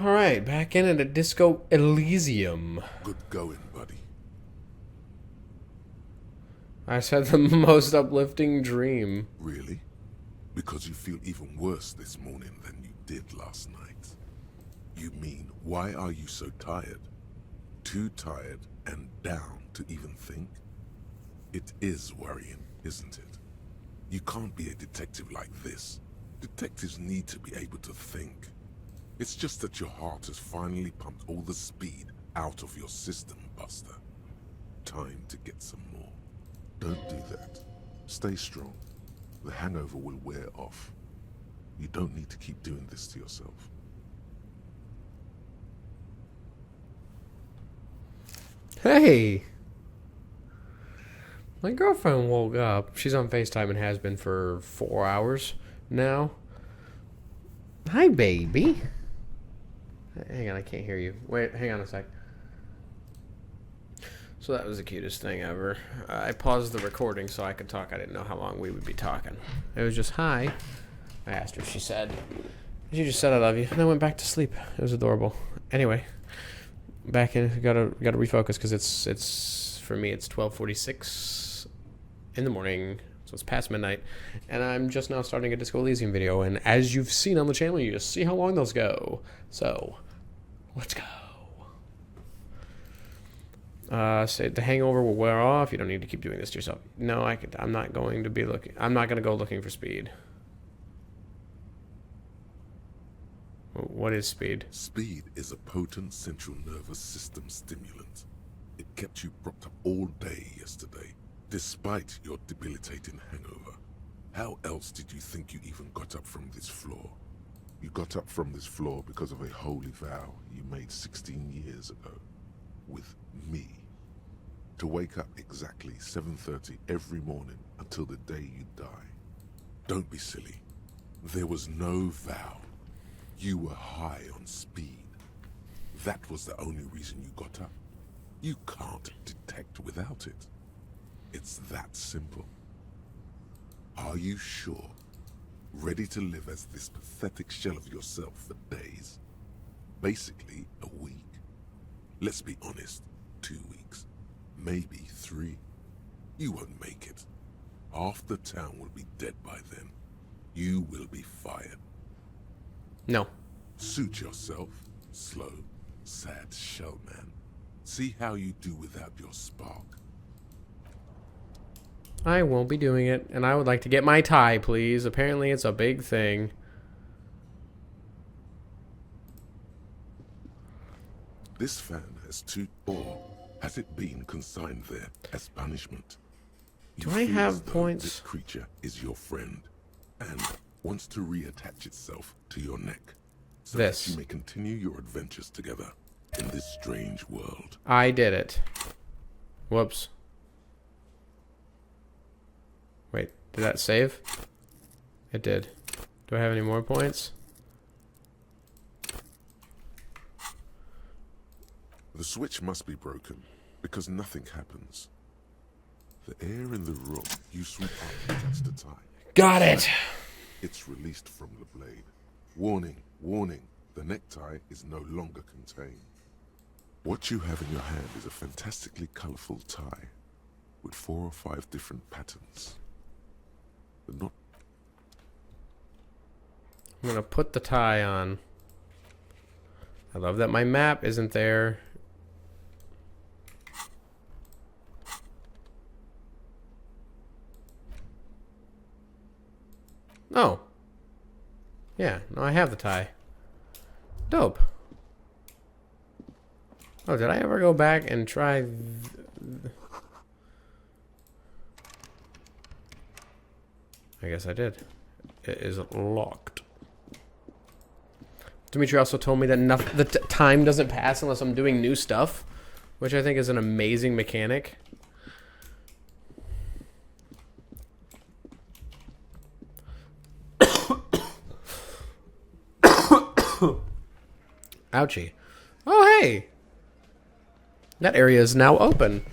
Alright, back in at a Disco Elysium. Good going, buddy. I said the most uplifting dream. Really? Because you feel even worse this morning than you did last night. You mean, why are you so tired? Too tired and down to even think? It is worrying, isn't it? You can't be a detective like this. Detectives need to be able to think. It's just that your heart has finally pumped all the speed out of your system, Buster. Time to get some more. Don't do that. Stay strong. The hangover will wear off. You don't need to keep doing this to yourself. Hey! My girlfriend woke up. She's on FaceTime and has been for 4 hours now. Hi, baby. Hang on, I can't hear you. Wait, hang on a sec. So that was the cutest thing ever. I paused the recording so I could talk. I didn't know how long we would be talking. It was just, hi. I asked her. She said, she just said, I love you. And I went back to sleep. It was adorable. Anyway, back in. Gotta refocus because it's for me, it's 12:46 in the morning. So it's past midnight. And I'm just now starting a Disco Elysium video. And as you've seen on the channel, you just see how long those go. So, let's go. Say the hangover will wear off. You don't need to keep doing this to yourself. No, I'm not going to be looking. I'm not going to go looking for speed. What is speed? Speed is a potent central nervous system stimulant. It kept you propped up all day yesterday, despite your debilitating hangover. How else did you think you even got up from this floor? You got up from this floor because of a holy vow you made 16 years ago. With me. To wake up exactly 7:30 every morning until the day you die. Don't be silly. There was no vow. You were high on speed. That was the only reason you got up. You can't detect without it. It's that simple. Are you sure? Ready to live as this pathetic shell of yourself for days? Basically, a week. Let's be honest, 2 weeks. Maybe 3. You won't make it. Half the town will be dead by then. You will be fired. No. Suit yourself, slow, sad shell man. See how you do without your spark. I won't be doing it, and I would like to get my tie, please. Apparently, it's a big thing. This fan has has it been consigned there as punishment? Do I have points? This creature is your friend and wants to reattach itself to your neck so that you may continue your adventures together in this strange world. I did it. Whoops. Wait, did that save? It did. Do I have any more points? The switch must be broken because nothing happens. The air in the room you sweep up against the tie. Got it! It's released from the blade. Warning, warning, the necktie is no longer contained. What you have in your hand is a fantastically colorful tie with 4 or 5 different patterns. I'm gonna put the tie on. I love that my map isn't there. Oh. Yeah, no, I have the tie. Dope. Oh, did I ever go back and try... I guess I did. It is locked. Dimitri also told me that the time doesn't pass unless I'm doing new stuff, which I think is an amazing mechanic. Ouchie. Oh, hey! That area is now open.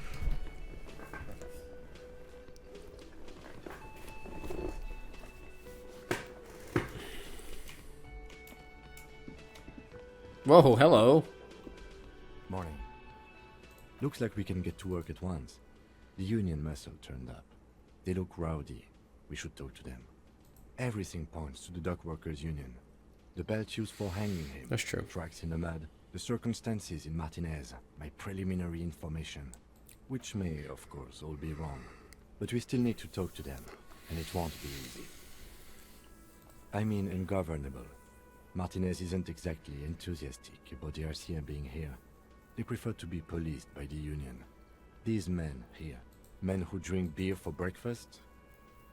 Whoa, hello. Morning. Looks like we can get to work at once. The Union muscle turned up. They look rowdy. We should talk to them. Everything points to the Dock Workers Union. The belt used for hanging him. That's true. Tracks in the mud. The circumstances in Martinez. My preliminary information. Which may, of course, all be wrong. But we still need to talk to them. And it won't be easy. I mean ungovernable. Martinez isn't exactly enthusiastic about the RCM being here. They prefer to be policed by the Union. These men here, men who drink beer for breakfast,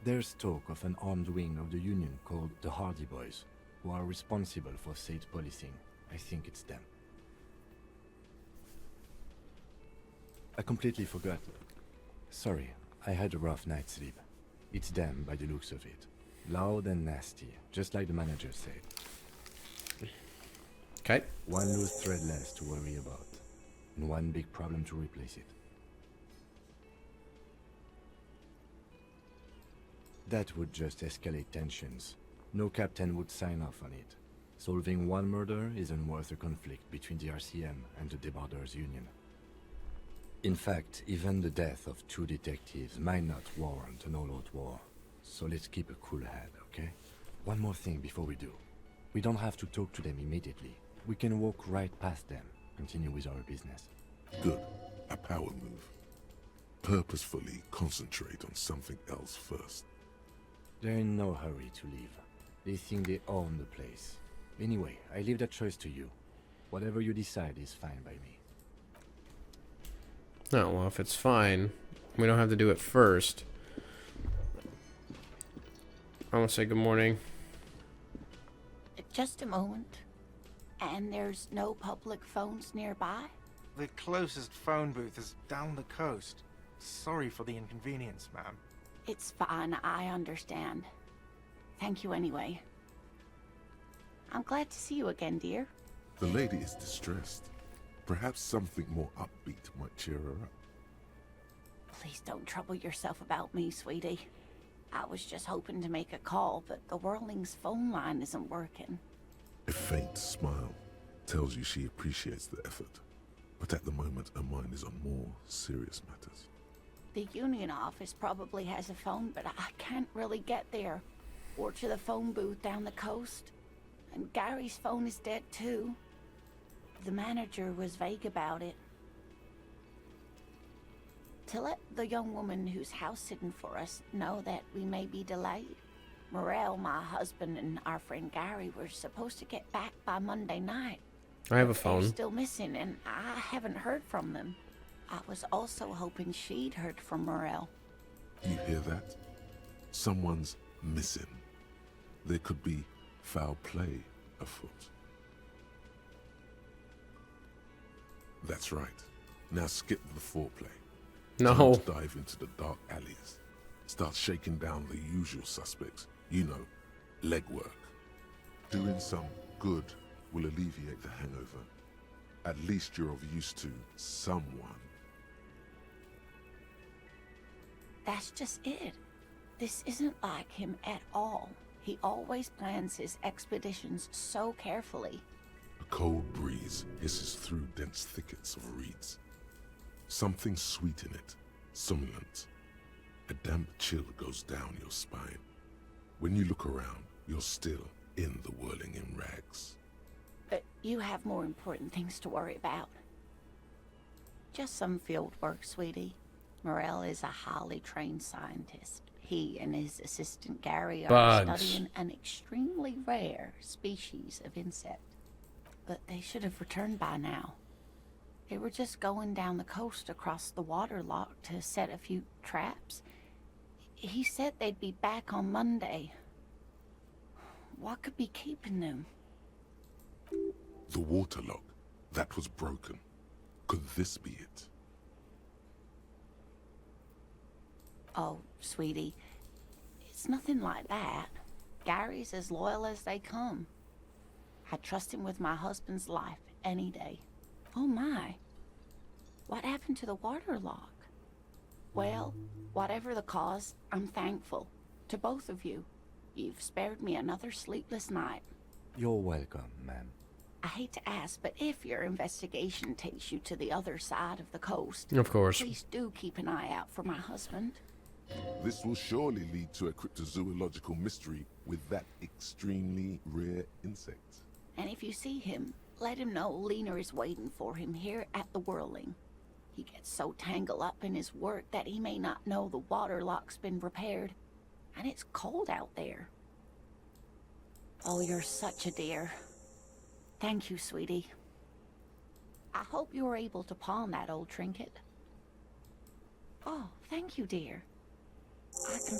there's talk of an armed wing of the Union called the Hardy Boys, who are responsible for state policing. I think it's them. I completely forgot. Sorry, I had a rough night's sleep. It's them by the looks of it. Loud and nasty, just like the manager said. Okay. One loose thread less to worry about, and one big problem to replace it. That would just escalate tensions. No captain would sign off on it. Solving one murder isn't worth a conflict between the RCM and the Debarders Union. In fact, even the death of 2 detectives might not warrant an all-out war. So let's keep a cool head, okay? One more thing before we do. We don't have to talk to them immediately. We can walk right past them, continue with our business. Good. A power move. Purposefully concentrate on something else first. They're in no hurry to leave. They think they own the place. Anyway, I leave that choice to you. Whatever you decide is fine by me. No, well, if it's fine, we don't have to do it first. I want to say good morning. Just a moment. And there's no public phones nearby? The closest phone booth is down the coast. Sorry for the inconvenience, ma'am. It's fine, I understand. Thank you anyway. I'm glad to see you again, dear. The lady is distressed. Perhaps something more upbeat might cheer her up. Please don't trouble yourself about me, sweetie. I was just hoping to make a call, but the Whirling's phone line isn't working. A faint smile tells you she appreciates the effort, but at the moment her mind is on more serious matters. The Union office probably has a phone, but I can't really get there. Or to the phone booth down the coast. And Gary's phone is dead too. The manager was vague about it. To let the young woman who's house-sitting for us know that we may be delayed. Morel, my husband, and our friend Gary were supposed to get back by Monday night. I have a They're phone. still missing, and I haven't heard from them. I was also hoping she'd heard from Morel. You hear that? Someone's missing. There could be foul play afoot. That's right. Now skip the foreplay. No. Time to dive into the dark alleys. Start shaking down the usual suspects. You know, legwork. Doing some good will alleviate the hangover. At least you're of use to someone. That's just it. This isn't like him at all. He always plans his expeditions so carefully. A cold breeze hisses through dense thickets of reeds. Something sweet in it, somnolent. A damp chill goes down your spine. When you look around, you're still in the whirling in rags. But you have more important things to worry about. Just some field work, sweetie. Morel is a highly trained scientist. He and his assistant Gary are Bugs. studying an extremely rare species of insect. But they should have returned by now. They were just going down the coast across the water lock to set a few traps. He said they'd be back on Monday. What could be keeping them? The waterlock, that was broken. Could this be it? Oh, sweetie, it's nothing like that. Gary's as loyal as they come. I trust him with my husband's life any day. Oh my, what happened to the water lock? Well, whatever the cause, I'm thankful. To both of you. You've spared me another sleepless night. You're welcome, ma'am. I hate to ask, but if your investigation takes you to the other side of the coast, Of course. please do keep an eye out for my husband. This will surely lead to a cryptozoological mystery with that extremely rare insect. And if you see him, let him know Lena is waiting for him here at the Whirling. He gets so tangled up in his work that he may not know the water lock's been repaired. And it's cold out there. Oh, you're such a dear. Thank you, sweetie. I hope you were able to pawn that old trinket. Oh, thank you, dear.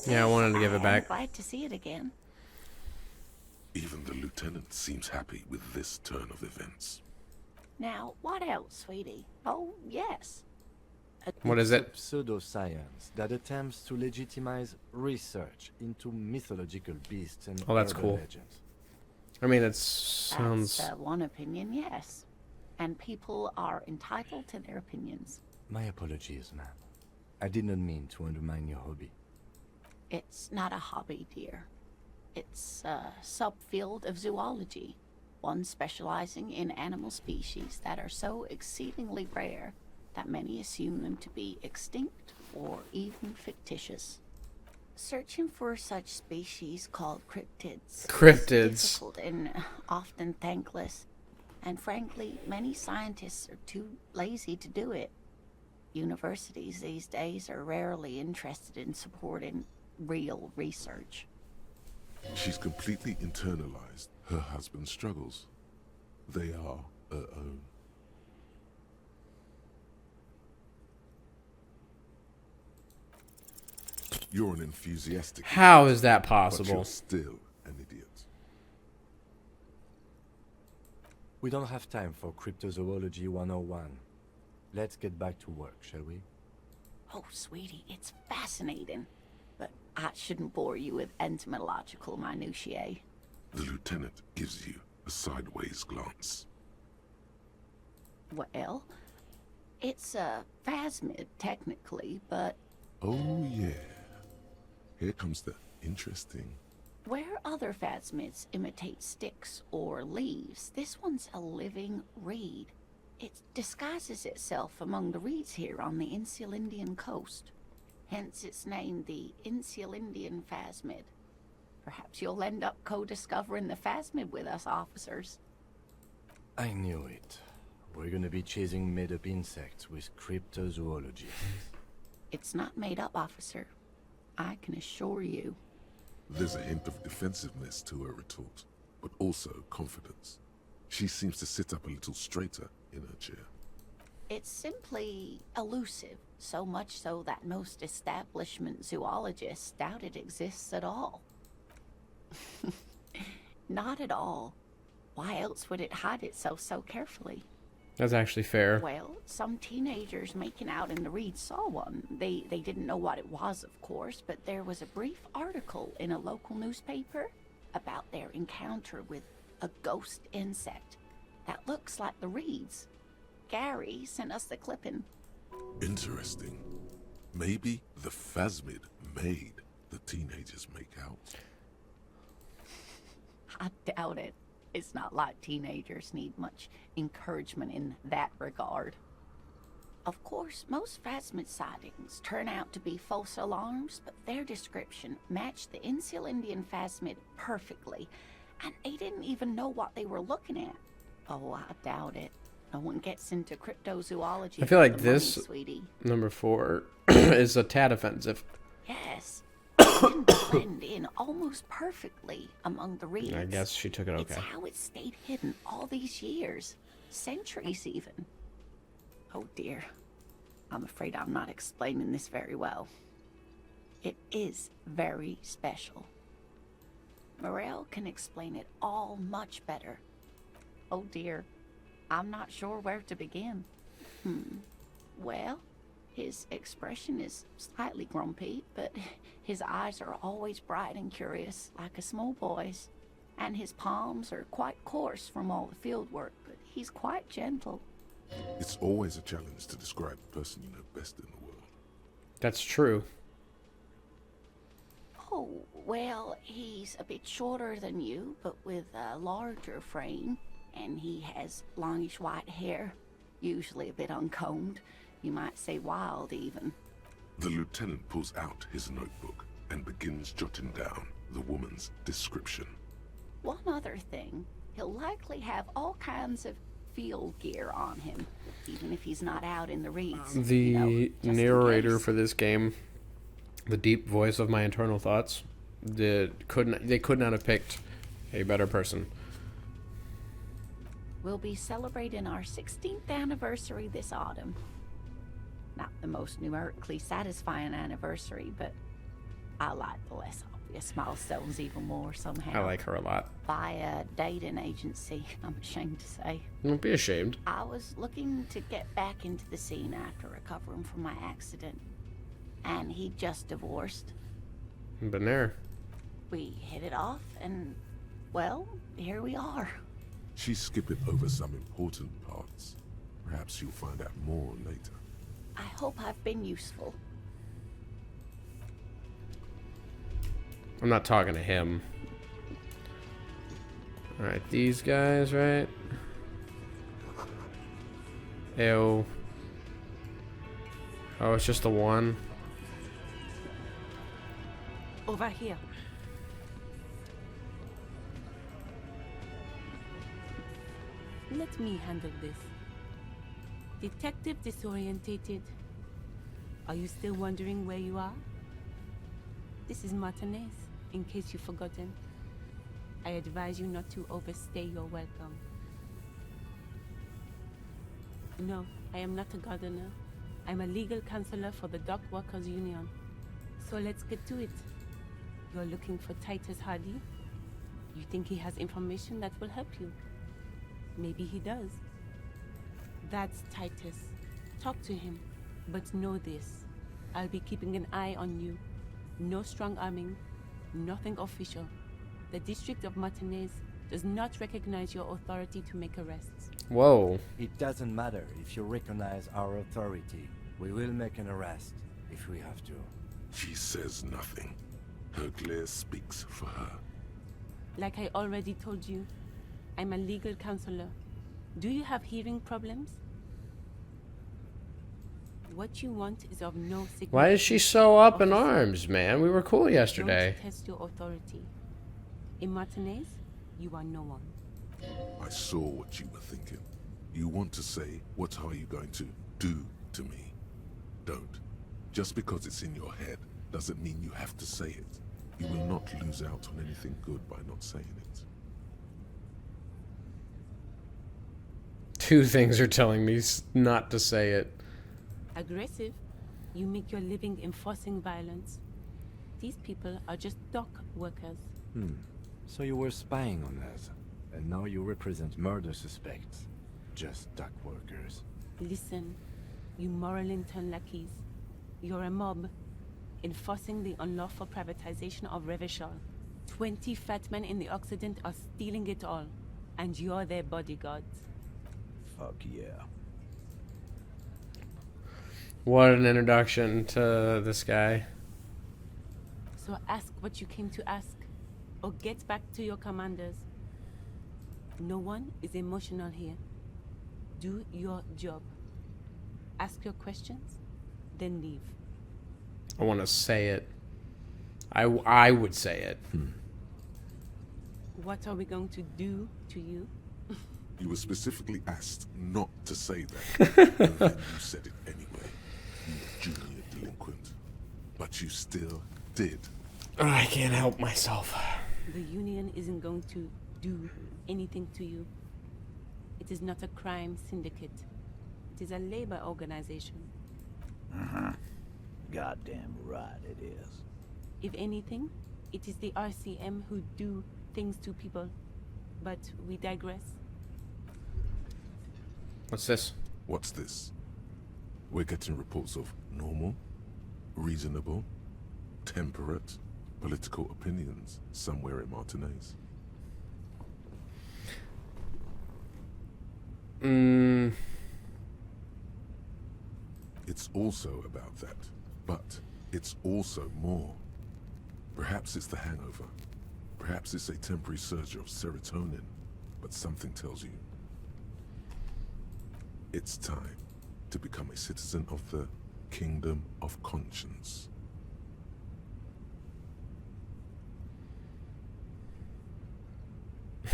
Yeah, I wanted to give it back. I'm glad to see it again. Even the lieutenant seems happy with this turn of events. Now, what else, sweetie? Oh, yes. What is it? Pseudoscience that attempts to legitimize research into mythological beasts and Oh, that's urban cool. legends. I mean, it sounds... That's one opinion, yes. And people are entitled to their opinions. My apologies, ma'am. I did not mean to undermine your hobby. It's not a hobby, dear. It's a subfield of zoology, one specializing in animal species that are so exceedingly rare that many assume them to be extinct or even fictitious. Searching for such species called cryptids is difficult and often thankless, and frankly, many scientists are too lazy to do it. Universities these days are rarely interested in supporting real research. She's completely internalized her husband's struggles. They are her own. You're an enthusiastic... How is that But possible? you're still an idiot. We don't have time for Cryptozoology 101. Let's get back to work, shall we? Oh, sweetie, it's fascinating. But I shouldn't bore you with entomological minutiae. The lieutenant gives you a sideways glance. Well, it's a phasmid, technically, but Oh yeah. Here comes the interesting. where other phasmids imitate sticks or leaves, this one's a living reed. It disguises itself among the reeds here on the Insulindian coast. Hence its name, the Insulindian phasmid. Perhaps you'll end up co-discovering the phasmid with us, officers. I knew it. We're gonna be chasing made-up insects with cryptozoology. It's not made up, officer. I can assure you. There's a hint of defensiveness to her retort, but also confidence. She seems to sit up a little straighter in her chair. It's simply elusive, so much so that most establishment zoologists doubt it exists at all. Not at all. Why else would it hide itself so carefully? That's actually fair. Well, some teenagers making out in the reeds saw one. They didn't know what it was, of course, but there was a brief article in a local newspaper about their encounter with a ghost insect that looks like the reeds. Gary sent us the clipping. Interesting. Maybe the phasmid made the teenagers make out. I doubt it. It's not like teenagers need much encouragement in that regard. Of course, most phasmid sightings turn out to be false alarms, but their description matched the Insulindian phasmid perfectly, and they didn't even know what they were looking at. Oh, I doubt it. No one gets into cryptozoology. I feel for like the this money, sweetie. number 4 is a tad offensive. Yes. It can blend in almost perfectly among the reeds. I guess she took it It's okay. how it stayed hidden all these years. Centuries, even. Oh, dear. I'm afraid I'm not explaining this very well. It is very special. Morel can explain it all much better. Oh, dear. I'm not sure where to begin. Well, his expression is slightly grumpy, but his eyes are always bright and curious, like a small boy's. And his palms are quite coarse from all the field work, but he's quite gentle. It's always a challenge to describe the person you know best in the world. That's true. Oh, well, he's a bit shorter than you, but with a larger frame. and he has longish white hair, usually a bit uncombed. You might say wild, even. The lieutenant pulls out his notebook and begins jotting down the woman's description. One other thing, he'll likely have all kinds of field gear on him, even if he's not out in the reeds. The just in narrator case. for this game, the deep voice of my internal thoughts, they could not have picked a better person. We'll be celebrating our 16th anniversary this autumn. Not the most numerically satisfying anniversary, but I like the less obvious milestones even more somehow. I like her a lot. By a dating agency, I'm ashamed to say. Don't be ashamed. I was looking to get back into the scene after recovering from my accident, and he just divorced. Been there. We hit it off, and, well, here we are. She's skipping over some important parts. Perhaps you'll find out more later. I hope I've been useful. I'm not talking to him. Alright, these guys, right? Ew. Oh, it's just the one. Over here. Let me handle this. Detective disorientated. Are you still wondering where you are? This is Martinez, in case you've forgotten. I advise you not to overstay your welcome. No, I am not a gardener. I'm a legal counselor for the Dock Workers Union. So let's get to it. You're looking for Titus Hardy? You think he has information that will help you? Maybe he does. That's Titus. Talk to him. But know this. I'll be keeping an eye on you. No strong arming. Nothing official. The District of Martinez does not recognize your authority to make arrests. Whoa. It doesn't matter if you recognize our authority. We will make an arrest if we have to. She says nothing. Her glare speaks for her. Like I already told you, I'm a legal counselor. Do you have hearing problems? What you want is of no significance. Why is she so up in arms, man? We were cool yesterday. Don't test your authority. In Martinez, you are no one. I saw what you were thinking. You want to say, what are you going to do to me? Don't. Just because it's in your head doesn't mean you have to say it. You will not lose out on anything good by not saying it. Two things are telling me not to say it. Aggressive, you make your living enforcing violence. These people are just dock workers. So you were spying on us, and now you represent murder suspects. Just dock workers. Listen, you moral intern lackeys. You're a mob, enforcing the unlawful privatization of Revachol. 20 fat men in the Occident are stealing it all, and you're their bodyguards. Fuck yeah. What an introduction to this guy. So ask what you came to ask, or get back to your commanders. No one is emotional here. Do your job. Ask your questions, then leave. I want to say it. I would say it. What are we going to do to you? You were specifically asked not to say that, and then you said it anyway. You junior delinquent. But you still did. I can't help myself. The union isn't going to do anything to you. It is not a crime syndicate. It is a labor organization. Goddamn right it is. If anything, it is the RCM who do things to people. But we digress. What's this? What's this? We're getting reports of normal, reasonable, temperate, political opinions somewhere in Martinez. It's also about that, but it's also more. Perhaps it's the hangover. Perhaps it's a temporary surge of serotonin, but something tells you It's time to become a citizen of the Kingdom of Conscience.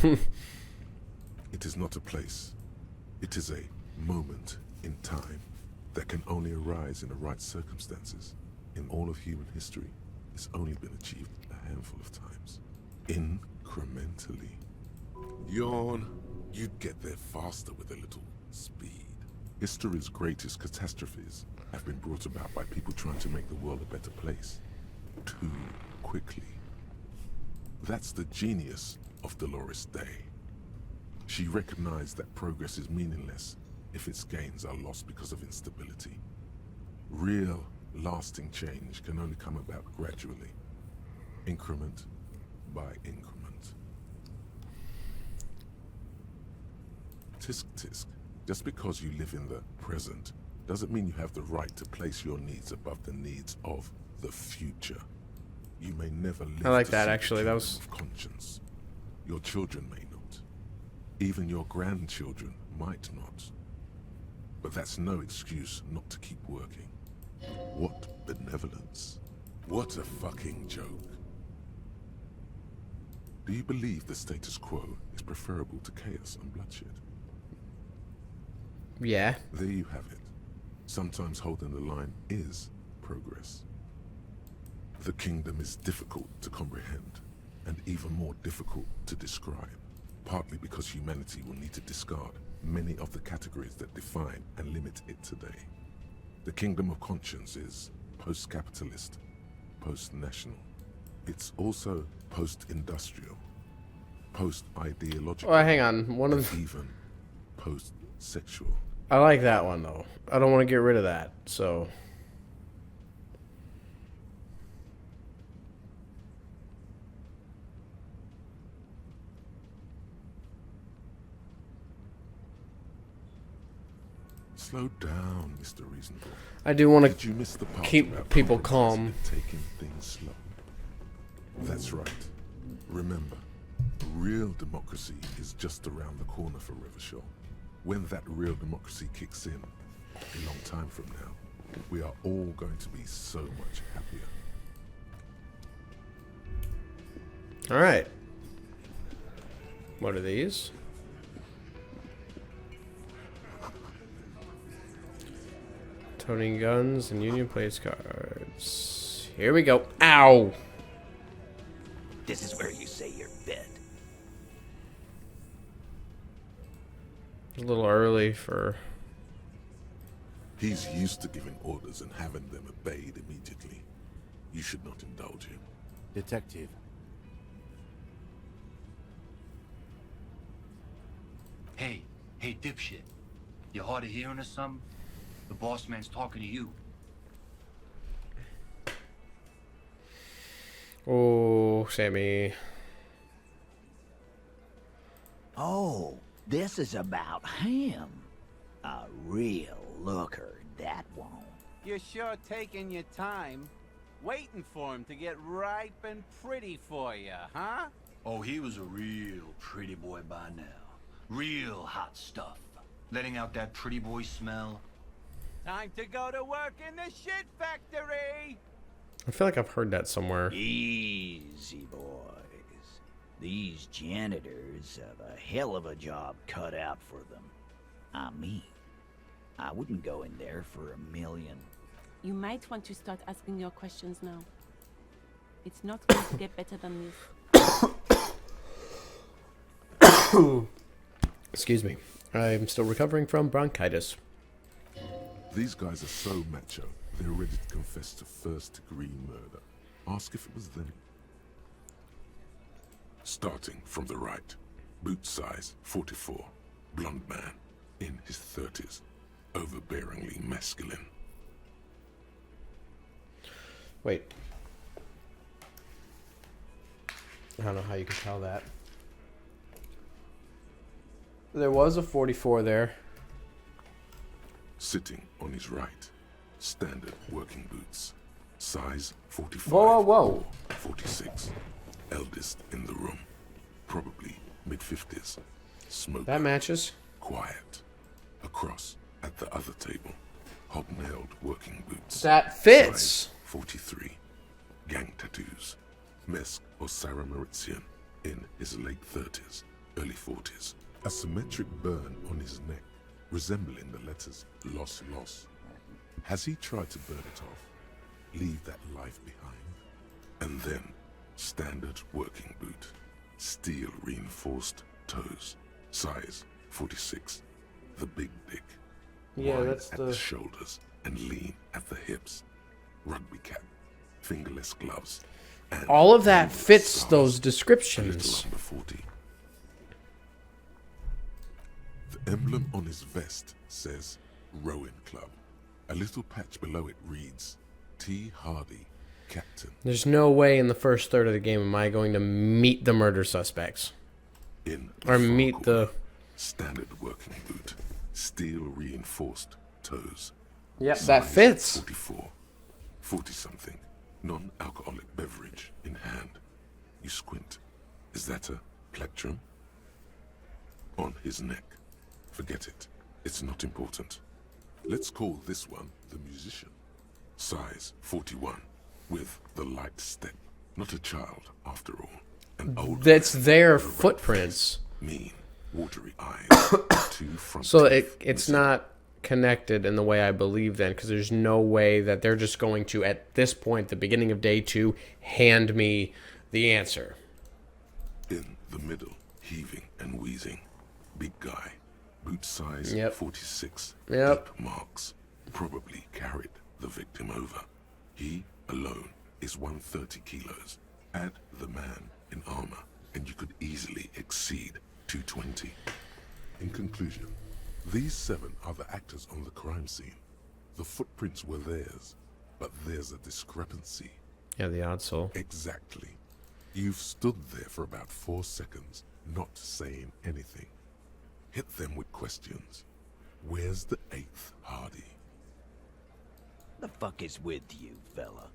It is not a place. It is a moment in time that can only arise in the right circumstances. In all of human history, it's only been achieved a handful of times. Incrementally. Yawn. You'd get there faster with a little speed. History's greatest catastrophes have been brought about by people trying to make the world a better place. Too quickly. That's the genius of Dolores Day. She recognized that progress is meaningless if its gains are lost because of instability. Real, lasting change can only come about gradually, increment by increment. Tisk tisk. Just because you live in the present doesn't mean you have the right to place your needs above the needs of the future. You may never live. I like to that, see the actually. That kingdom was of conscience. Your children may not. Even your grandchildren might not. But that's no excuse not to keep working. What benevolence. What a fucking joke. Do you believe the status quo is preferable to chaos and bloodshed? Yeah. There you have it. Sometimes holding the line is progress. The kingdom is difficult to comprehend, and even more difficult to describe, partly because humanity will need to discard many of the categories that define and limit it today. The kingdom of conscience is post-capitalist, post-national. It's also post-industrial, post-ideological, Oh, hang on. One of and even post-sexual. I like that one though. I don't want to get rid of that. So Slow down, Mr. Reasonable. I do want Did you miss the part keep about people compromising calm. and taking things slow? That's right. Remember, real democracy is just around the corner for Revachol. When that real democracy kicks in, a long time from now, we are all going to be so much happier. All right. What are these? Toting guns and Union place cards. Here we go. Ow! This is where you say your bed. A little early for... He's used to giving orders and having them obeyed immediately. You should not indulge him. Detective. Hey, dipshit. You hard of hearing or something? The boss man's talking to you. Oh, Sammy. Oh, this is about him. A real looker, that won't. You're sure taking your time, waiting for him to get ripe and pretty for you, huh? Oh, he was a real pretty boy by now. Real hot stuff. Letting out that pretty boy smell. Time to go to work in the shit factory! I feel like I've heard that somewhere. Easy, boys. These janitors have a hell of a job cut out for them. I mean, I wouldn't go in there for $1 million. You might want to start asking your questions now. It's not going to get better than this. Excuse me. I'm still recovering from bronchitis. These guys are so macho, they're ready to confess to first-degree murder. Ask if it was them. Starting from the right. Boot size, 44. Blonde man, in his 30s. Overbearingly masculine. Wait. I don't know how you can tell that. There was a 44 there. Sitting on his right. Standard working boots. Size 45. Whoa, whoa, whoa. Or 46. Eldest in the room. Probably mid-50s. Smoker. That matches. Quiet. Across the other table, hobnailed working boots. That fits. Size 43. Gang tattoos. Mesk or Sarah Mauritian in his late 30s, early 40s. A symmetric burn on his neck, resembling the letters Loss Loss. Has he tried to burn it off? Leave that life behind? And then, standard working boot. Steel reinforced toes. Size 46. The big dick. Yeah, Wide that's at the shoulders and lean at the hips. Rugby cap. Fingerless gloves. And all of that fits scars. those A little descriptions. under 40. The emblem on his vest says Rowing Club. A little patch below it reads T. Hardy, Captain. There's no way in the first third of the game am I going to meet the murder suspects. In Or far meet corner, the... standard working boot. Steel reinforced toes. Yep, Size that fits. 44. 40-something. Non-alcoholic beverage in hand. You squint. Is that a plectrum? On his neck. Forget it. It's not important. Let's call this one the musician. Size 41. With the light step. Not a child, after all. An old That's man their with a red footprints. face, mean, watery eyes. Two front So teeth it's missing. not connected in the way I believe then, because there's no way that they're just going to, at this point, the beginning of day 2, hand me the answer. In the middle, heaving and wheezing. Big guy. Boot size Yep. 46. Yep. Deep marks. Probably carried the victim over. He alone is 130 kilos. Add the man in armor, and you could easily exceed 220. In conclusion, these 7 are the actors on the crime scene. The footprints were theirs, but there's a discrepancy. Yeah, the odd soul. Exactly. You've stood there for about 4 seconds, not saying anything. Hit them with questions. Where's the 8th Hardy? The fuck is with you, fella?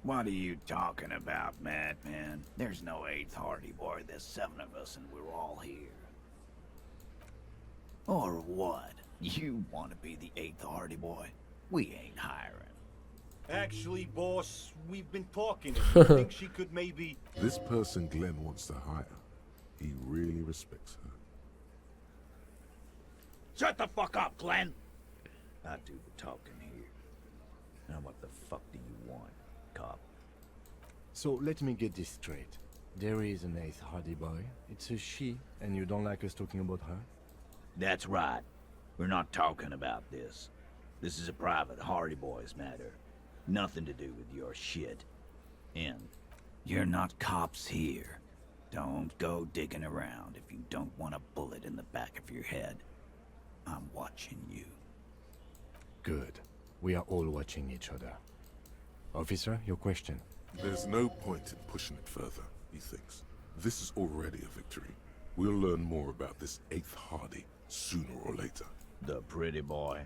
What are you talking about, madman? There's no 8th Hardy Boy. There's 7 of us and we're all here. Or what? You want to be the 8th Hardy Boy? We ain't hiring. Actually, boss, we've been talking. I think she could maybe... This person Glenn wants to hire. He really respects her. Shut the fuck up, Glenn! I do the talking here. Now what the fuck do you want, cop? So let me get this straight. There is an 8th Hardy Boy. It's a she, and you don't like us talking about her? That's right. We're not talking about this. This is a private Hardy Boys matter. Nothing to do with your shit. And you're not cops here. Don't go digging around if you don't want a bullet in the back of your head. I'm watching you. Good. We are all watching each other. Officer, your question. There's no point in pushing it further, he thinks. This is already a victory. We'll learn more about this 8th Hardy sooner or later. The pretty boy.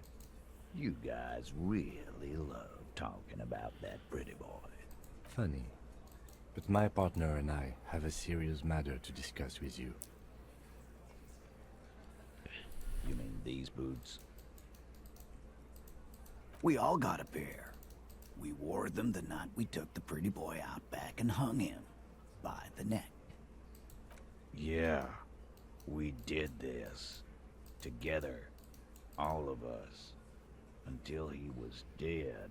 You guys really love talking about that pretty boy. Funny. But my partner and I have a serious matter to discuss with you. You mean these boots? We all got a pair. We wore them the night we took the pretty boy out back and hung him by the neck. Yeah, we did this. Together. All of us. Until he was dead.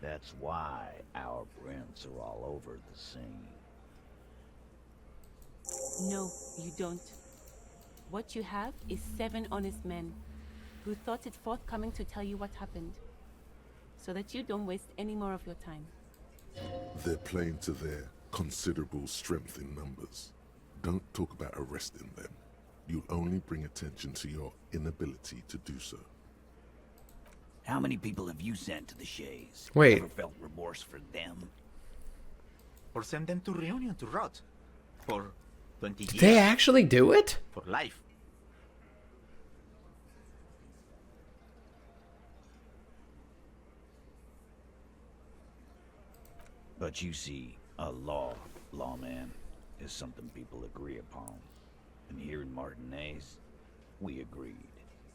That's why our prints are all over the scene. No, you don't. What you have is 7 honest men who thought it forthcoming to tell you what happened, so that you don't waste any more of your time. They're playing to their considerable strength in numbers. Don't talk about arresting them. You'll only bring attention to your inability to do so. How many people have you sent to the Shays? Wait. Ever felt remorse for them? Or send them to Reunion to rot. For 20 years. Did they actually do it? For life. But you see, a lawman. is something people agree upon. And here in Martinez, we agreed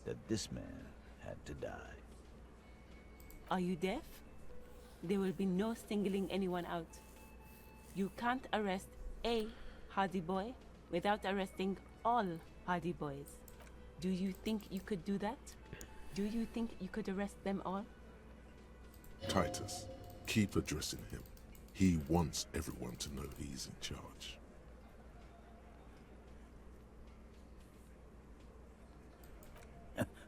that this man had to die. Are you deaf? There will be no singling anyone out. You can't arrest a Hardy Boy without arresting all Hardy Boys. Do you think you could do that? Do you think you could arrest them all? Titus, keep addressing him. He wants everyone to know he's in charge.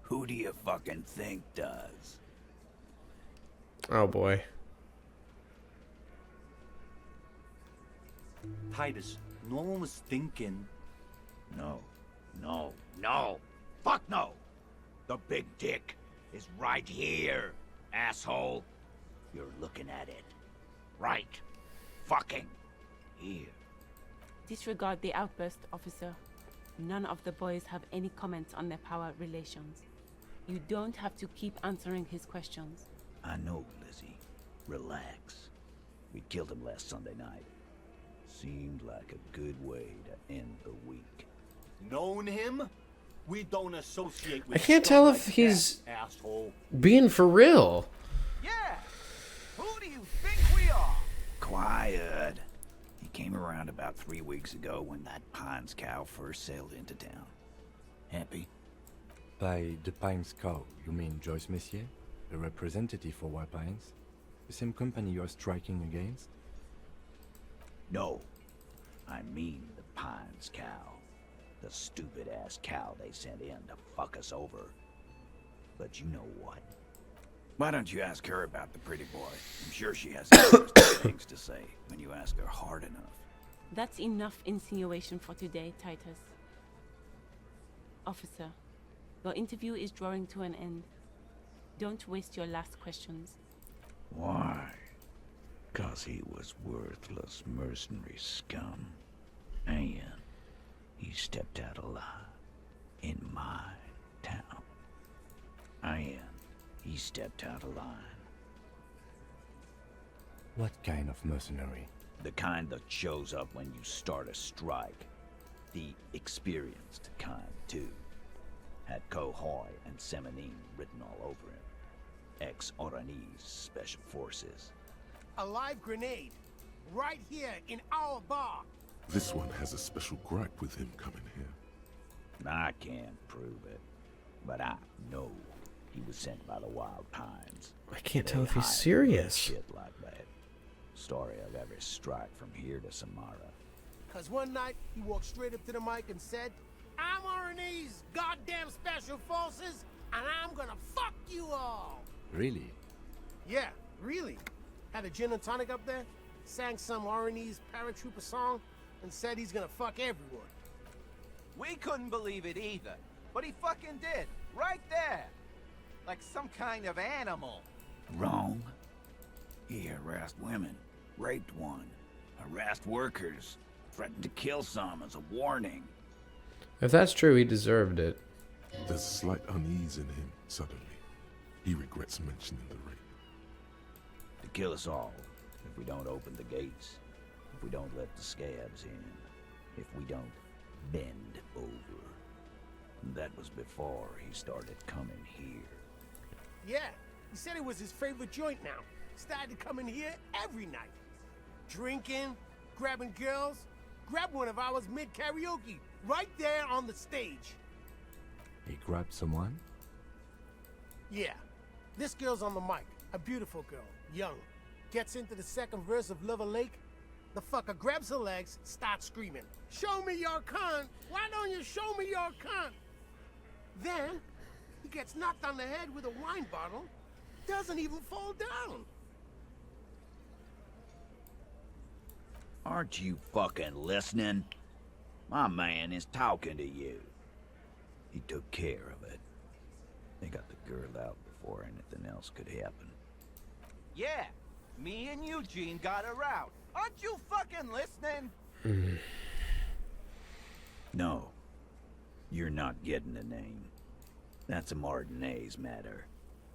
Who do you fucking think does? Oh boy. Titus, no one was thinking. No, no, no. Fuck no! The big dick is right here, asshole. You're looking at it. Right. Fucking here. Disregard the outburst, officer. None of the boys have any comments on their power relations. You don't have to keep answering his questions. I know, Lizzie. Relax. We killed him last Sunday night. Seemed like a good way to end the week. Known him? We don't associate with I can't scum tell like if he's that, asshole. being for real. Yeah! Who do you think we are? Quiet. He came around about 3 weeks ago when that Pines cow first sailed into town. Happy? By the Pines cow, you mean Joyce Messier? A representative for White Pines? The same company you're striking against? No. I mean the Pines cow. The stupid-ass cow they sent in to fuck us over. But you know what? Why don't you ask her about the pretty boy? I'm sure she has interesting things to say when you ask her hard enough. That's enough insinuation for today, Titus. Officer, your interview is drawing to an end. Don't waste your last questions. Why? 'Cause he was worthless mercenary scum. And he stepped out alive in my town. And he stepped out of line. What kind of mercenary? The kind that shows up when you start a strike. The experienced kind, too. Had Cohoy and Semenine written all over him. Ex-Oranese Special Forces. A live grenade. Right here in our bar. This one has a special gripe with him coming here. I can't prove it, but I know he was sent by the Wild Pines. I can't tell They if he's hide serious. shit like that. Story of every strike from here to Samara. Cause one night he walked straight up to the mic and said, "I'm RNE's goddamn special forces, and I'm gonna fuck you all." Really? Yeah, really. Had a gin and tonic up there, sang some RNE's paratrooper song, and said he's gonna fuck everyone. We couldn't believe it either, but he fucking did, right there. Like some kind of animal. Wrong. He harassed women, raped one, harassed workers, threatened to kill some as a warning. If that's true, he deserved it. There's a slight unease in him, suddenly. He regrets mentioning the rape. To kill us all, if we don't open the gates, if we don't let the scabs in, if we don't bend over. That was before he started coming here. Yeah, he said it was his favorite joint now. Started coming here every night. Drinking, grabbing girls. Grabbed one of ours mid-karaoke, right there on the stage. He grabbed someone? Yeah, this girl's on the mic. A beautiful girl, young. Gets into the second verse of Lover Lake. The fucker grabs her legs, starts screaming, "Show me your cunt! Why don't you show me your cunt?" Then, he gets knocked on the head with a wine bottle. Doesn't even fall down. Aren't you fucking listening? My man is talking to you. He took care of it. They got the girl out before anything else could happen. Yeah, me and Eugene got her out. Aren't you fucking listening? No, you're not getting the name. That's a Martinez matter.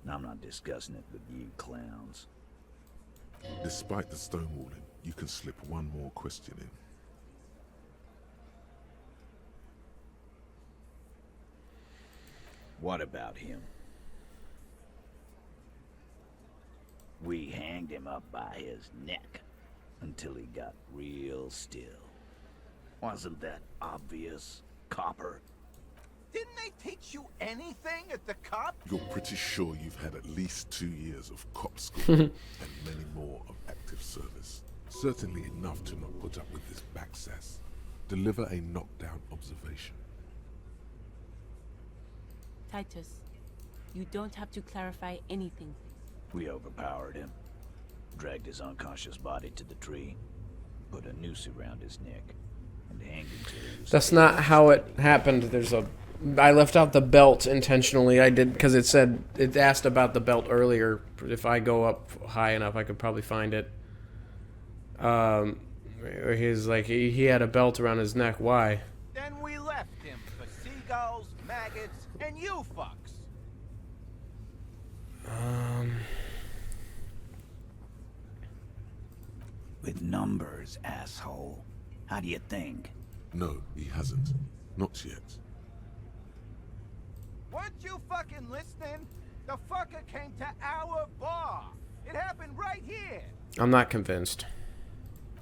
And I'm not discussing it with you clowns. Despite the stonewalling, you can slip one more question in. What about him? We hanged him up by his neck until he got real still. Wasn't that obvious, Copper? Didn't they teach you anything at the cop? You're pretty sure you've had at least 2 years of cop school and many more of active service. Certainly enough to not put up with this backsass. Deliver a knockdown observation. Titus, you don't have to clarify anything. We overpowered him, dragged his unconscious body to the tree, put a noose around his neck, and hanged him till he was That's not how it happened. I left out the belt intentionally. I did because it asked about the belt earlier. If I go up high enough, I could probably find it. He's like he had a belt around his neck. Why? Then we left him for seagulls, maggots, and you fucks. With numbers, asshole. How do you think? No, he hasn't. Not yet. Weren't you fucking listening? The fucker came to our bar. It happened right here. I'm not convinced.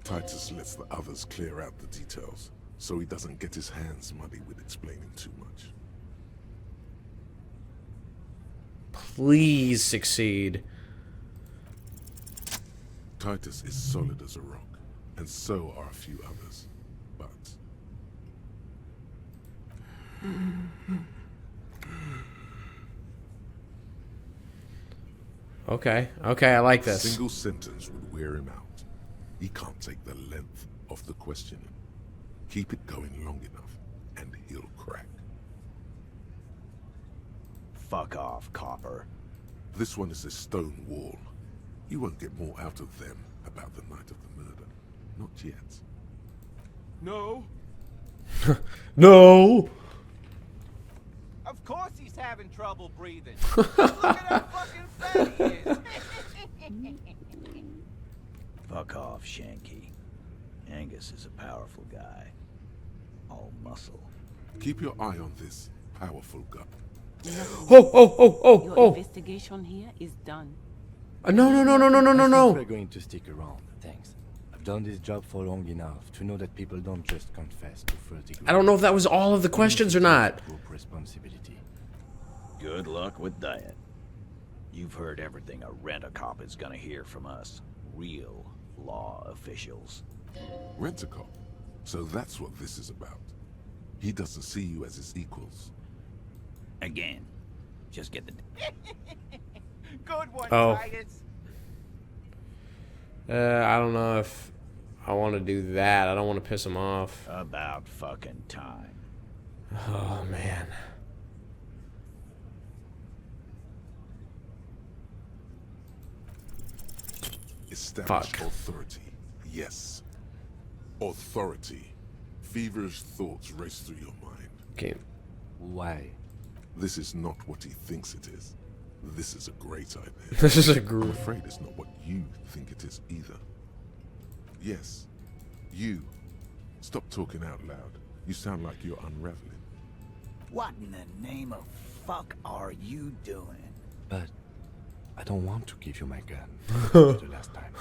Titus lets the others clear out the details, so he doesn't get his hands muddy with explaining too much. Please succeed. Titus is solid as a rock, and so are a few others. But Okay, I like a this. single sentence would wear him out. He can't take the length of the questioning. Keep it going long enough, and he'll crack. Fuck off, Copper. This one is a stone wall. You won't get more out of them about the night of the murder. Not yet. No. No. Of course he's having trouble breathing. Look at how fucking fat he is. Fuck off, Shanky. Angus is a powerful guy. All muscle. Keep your eye on this powerful guy. Your investigation here is done. No. I think we're going to stick around. Thanks. I've done this job for long enough to know that people don't just confess to vertigo. I don't know if that was all of the questions or not. Responsibility. Good luck with that. You've heard everything a rent-a-cop is gonna hear from us. Real law officials. Rent-a-cop. So that's what this is about. He doesn't see you as his equals. Again. Just get the... Good one, Oh. Titus. I don't know if I want to do that. I don't want to piss him off. About fucking time. Oh, man. Establish Fuck. authority. Yes. Authority. Feverish thoughts race through your mind. Okay. Why? This is not what he thinks it is. This is a great idea. This is a I'm group. afraid it's not what you think it is either. Yes, you. Stop talking out loud. You sound like you're unraveling. What in the name of fuck are you doing? But I don't want to give you my gun. The last time.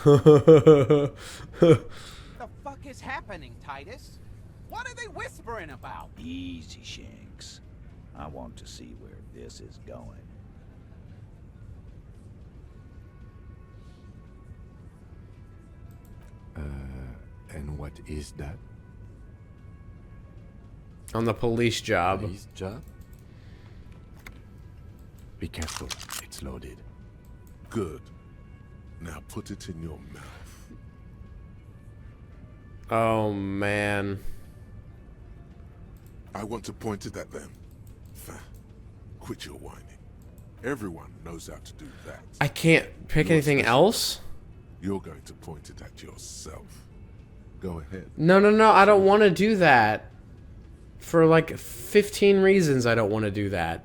The fuck is happening, Titus? What are they whispering about? Easy, Shanks. I want to see where this is going. And what is that? On the police job. Police job? Be careful. It's loaded. Good. Now put it in your mouth. Oh, man. I want to point it at them. Fine. Quit your whining. Everyone knows how to do that. I can't pick anything else? You're going to point it at yourself. Go ahead. No. I don't want to do that. For like 15 reasons, I don't want to do that.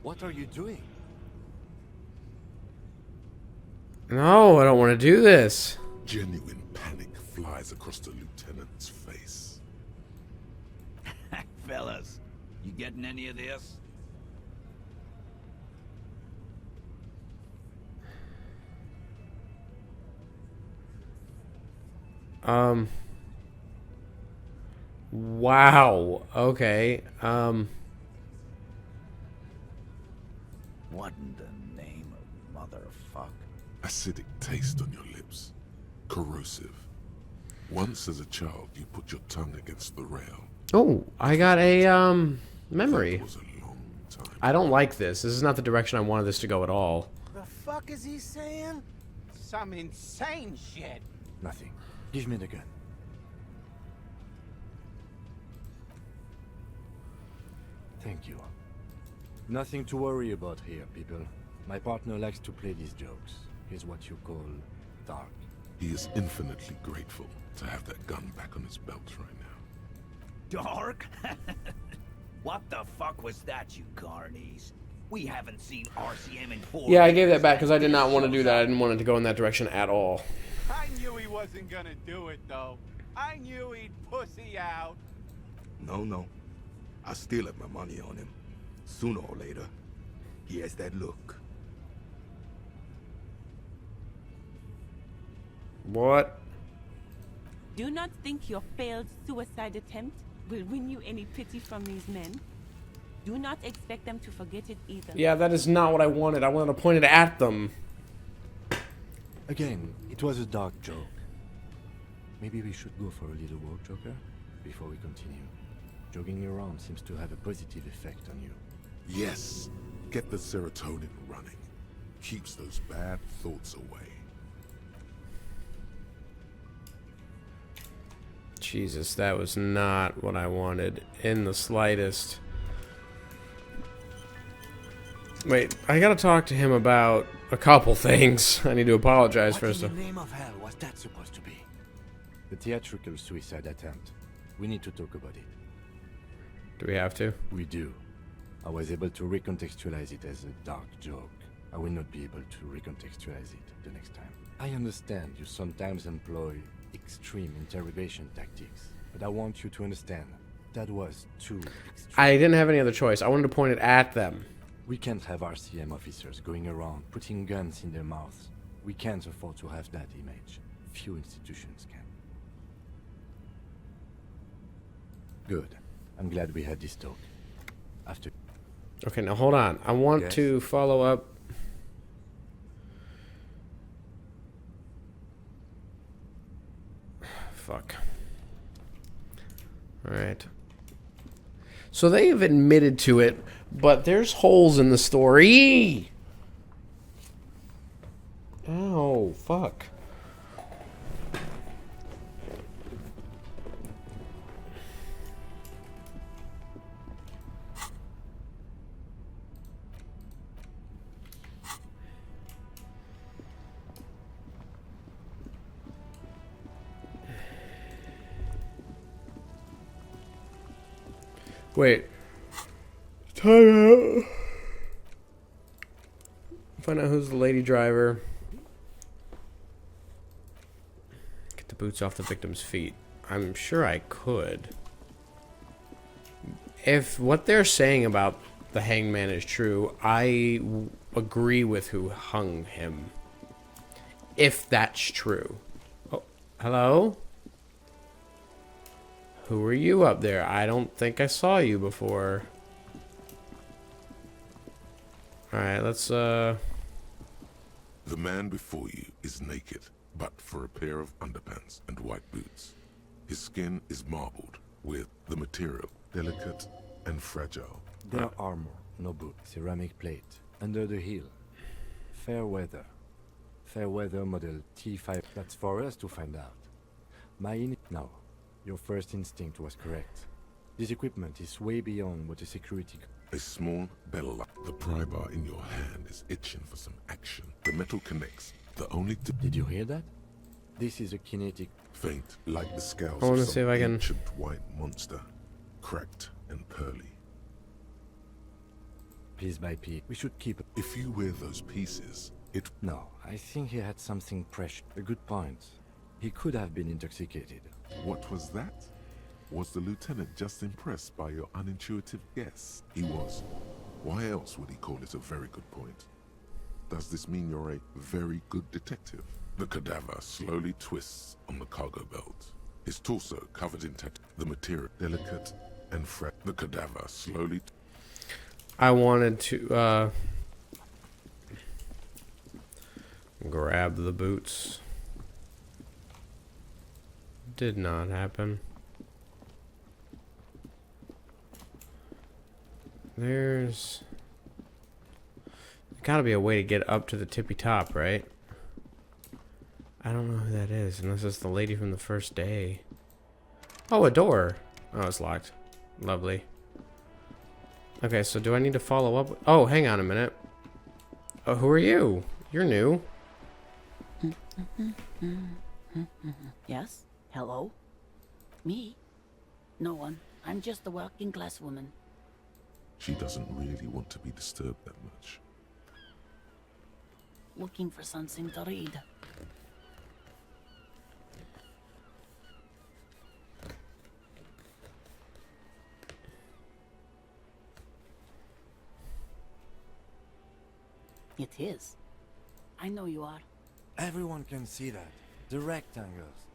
What are you doing? No, I don't want to do this. Genuine panic flies across the lieutenant's face. fellas, you getting any of this? Wow. Okay. What in the name of motherfuck? Acidic taste on your lips. Corrosive. Once as a child, you put your tongue against the rail. Oh, I got a, memory. That was a long time. I don't like this. This is not the direction I wanted this to go at all. The fuck is he saying? Some insane shit. Nothing. Give me the gun. Thank you. Nothing to worry about here, people. My partner likes to play these jokes. He's what you call dark. He is infinitely grateful to have that gun back on his belt right now. Dark? What the fuck was that, you carnies? We haven't seen RCM in 4 Yeah, I gave years. that back because I did not want to do that. I didn't want it to go in that direction at all. I knew he wasn't gonna do it, though. I knew he'd pussy out. No. I still have my money on him. Sooner or later, he has that look. What? Do not think your failed suicide attempt will win you any pity from these men. Do not expect them to forget it either. Yeah, that is not what I wanted. I wanted to point it at them. Again, it was a dark joke. Maybe we should go for a little walk, Joker, before we continue. Jogging around seems to have a positive effect on you. Yes. Get the serotonin running. Keeps those bad thoughts away. Jesus, that was not what I wanted in the slightest. Wait, I gotta talk to him about a couple things. I need to apologize first. What in the name of hell was that supposed to be? The theatrical suicide attempt. We need to talk about it. Do we have to? We do. I was able to recontextualize it as a dark joke. I will not be able to recontextualize it the next time. I understand you sometimes employ extreme interrogation tactics, but I want you to understand that was too extreme. I didn't have any other choice. I wanted to point it at them. We can't have RCM officers going around putting guns in their mouths. We can't afford to have that image. Few institutions can. Good. I'm glad we had this talk. After... Okay, now hold on. I want Yes? to follow up. Fuck. Alright. So they've admitted to it, but there's holes in the story. Ow, fuck. Wait. Time out. Find out who's the lady driver. Get the boots off the victim's feet. I'm sure I could. If what they're saying about the hangman is true, I agree with who hung him. If that's true. Oh, hello? Who are you up there? I don't think I saw you before. Alright, let's, The man before you is naked, but for a pair of underpants and white boots. His skin is marbled, with the material delicate and fragile. Their armor, no boot, ceramic plate, under the heel. Fair weather. Fair weather model T5. That's for us to find out. No. Your first instinct was correct. This equipment is way beyond what a security... A small bell. The pry bar in your hand is itching for some action. The metal connects. The only... Did you hear that? This is a kinetic... Faint, like the scales I wanna of see some if I can- ancient white monster. Cracked and pearly. Piece by piece. We should keep... If you wear those pieces, it... No, I think he had something precious. A good point. He could have been intoxicated. What was that? Was the lieutenant just impressed by your unintuitive guess? He was. Why else would he call it a very good point? Does this mean you're a very good detective? The cadaver slowly twists on the cargo belt. His torso covered in the material delicate and fresh. The cadaver slowly. I wanted to grab the boots. Did not happen. There's gotta be a way to get up to the tippy top, right? I don't know who that is, unless it's the lady from the first day. Oh, a door. Oh, it's locked. Lovely. Okay, so do I need to follow up? Oh, hang on a minute. Oh, who are you? You're new. Yes? Hello? Me? No one. I'm just a working class woman. She doesn't really want to be disturbed that much. Looking for something to read. It is. I know you are. Everyone can see that. The rectangles.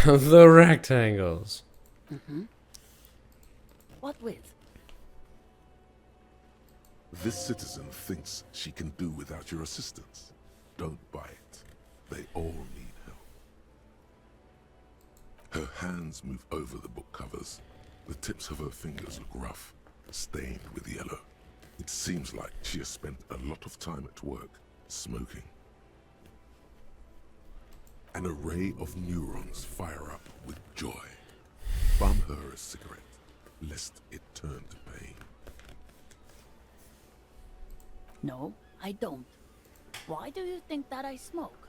The rectangles. Mm-hmm. What with? This citizen thinks she can do without your assistance. Don't buy it. They all need help. Her hands move over the book covers. The tips of her fingers look rough, stained with yellow. It seems like she has spent a lot of time at work, smoking. An array of neurons fire up with joy. Bum her a cigarette, lest it turn to pain. No, I don't. Why do you think that I smoke?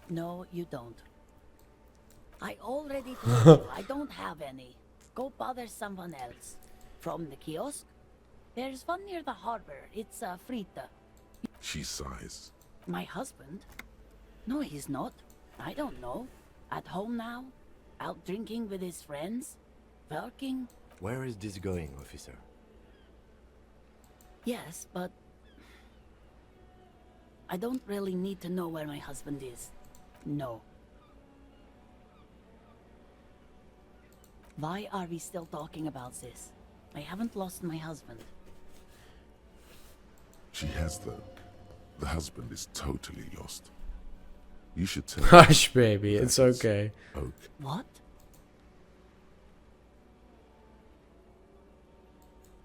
No, you don't. I already told you I don't have any. Go bother someone else. From the kiosk? There's one near the harbor. It's Frita. She sighs. My husband? No, he's not. I don't know. At home now? Out drinking with his friends? Working? Where is this going, officer? Yes, but I don't really need to know where my husband is. No. Why are we still talking about this? I haven't lost my husband. She has, though. The husband is totally lost. You should tell her. Hush, baby. It's okay. Oak. What?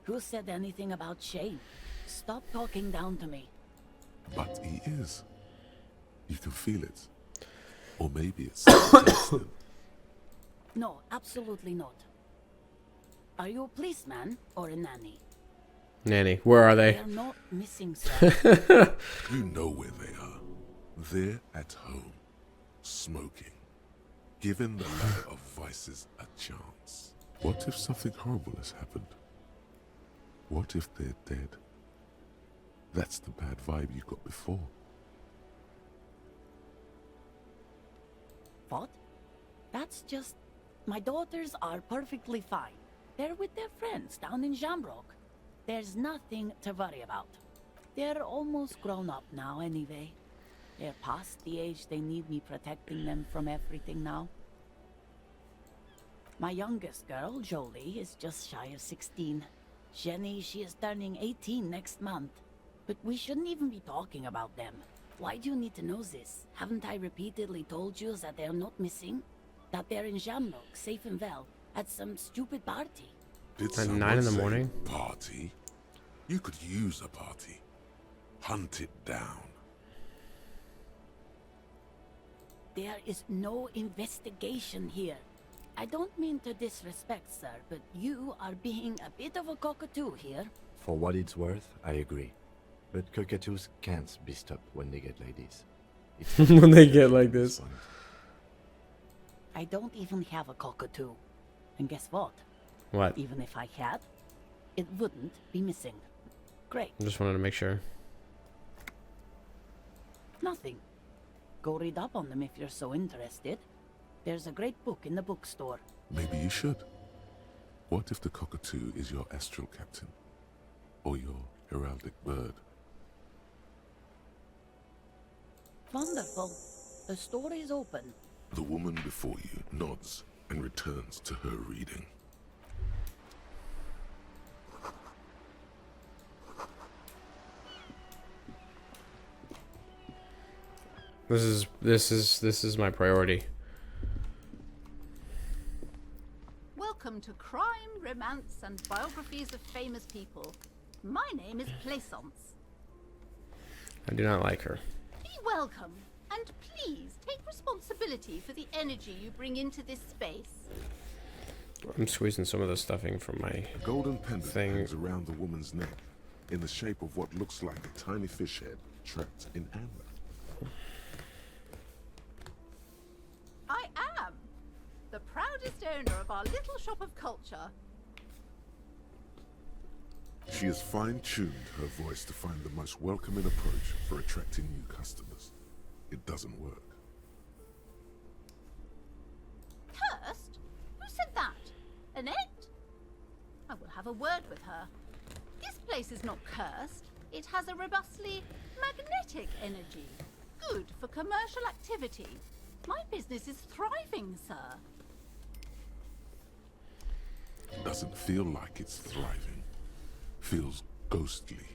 Who said anything about shame? Stop talking down to me. But he is. You can feel it. Or maybe it's something else then. No, absolutely not. Are you a policeman or a nanny? Nanny, where are they? They're not missing, sir. You know where they are. They're at home, smoking, giving the ladder of vices a chance. What if something horrible has happened? What if they're dead? That's the bad vibe you got before. What? That's just... My daughters are perfectly fine. They're with their friends down in Shamrock. There's nothing to worry about. They're almost grown up now anyway. They're past the age they need me protecting them from everything now. My youngest girl, Jolie, is just shy of 16. Jenny, she is turning 18 next month. But we shouldn't even be talking about them. Why do you need to know this? Haven't I repeatedly told you that they're not missing? That they're in Shamrock, safe and well, at some stupid party? Did At someone 9 in the say morning? Party? You could use a party. Hunt it down. There is no investigation here. I don't mean to disrespect, sir, but you are being a bit of a cockatoo here. For what it's worth, I agree. But cockatoos can't be stopped when they get like this. When they get like this. I don't even have a cockatoo. And guess what? What? Even if I had, it wouldn't be missing. Great. Just wanted to make sure. Nothing. Go read up on them if you're so interested. There's a great book in the bookstore. Maybe you should. What if the cockatoo is your astral captain? Or your heraldic bird? Wonderful. The store is open. The woman before you nods and returns to her reading. This is my priority. Welcome to Crime, Romance, and Biographies of Famous People. My name is Plaisance. I do not like her. Be welcome, and please take responsibility for the energy you bring into this space. I'm squeezing some of the stuffing from my A golden pendant thing. hangs around the woman's neck, in the shape of what looks like a tiny fish head trapped in amber. I am the proudest owner of our little shop of culture. She has fine-tuned her voice to find the most welcoming approach for attracting new customers. It doesn't work. Cursed? Who said that? Annette? I will have a word with her. This place is not cursed. It has a robustly magnetic energy. Good for commercial activity. My business is thriving, sir. Doesn't feel like it's thriving. Feels ghostly.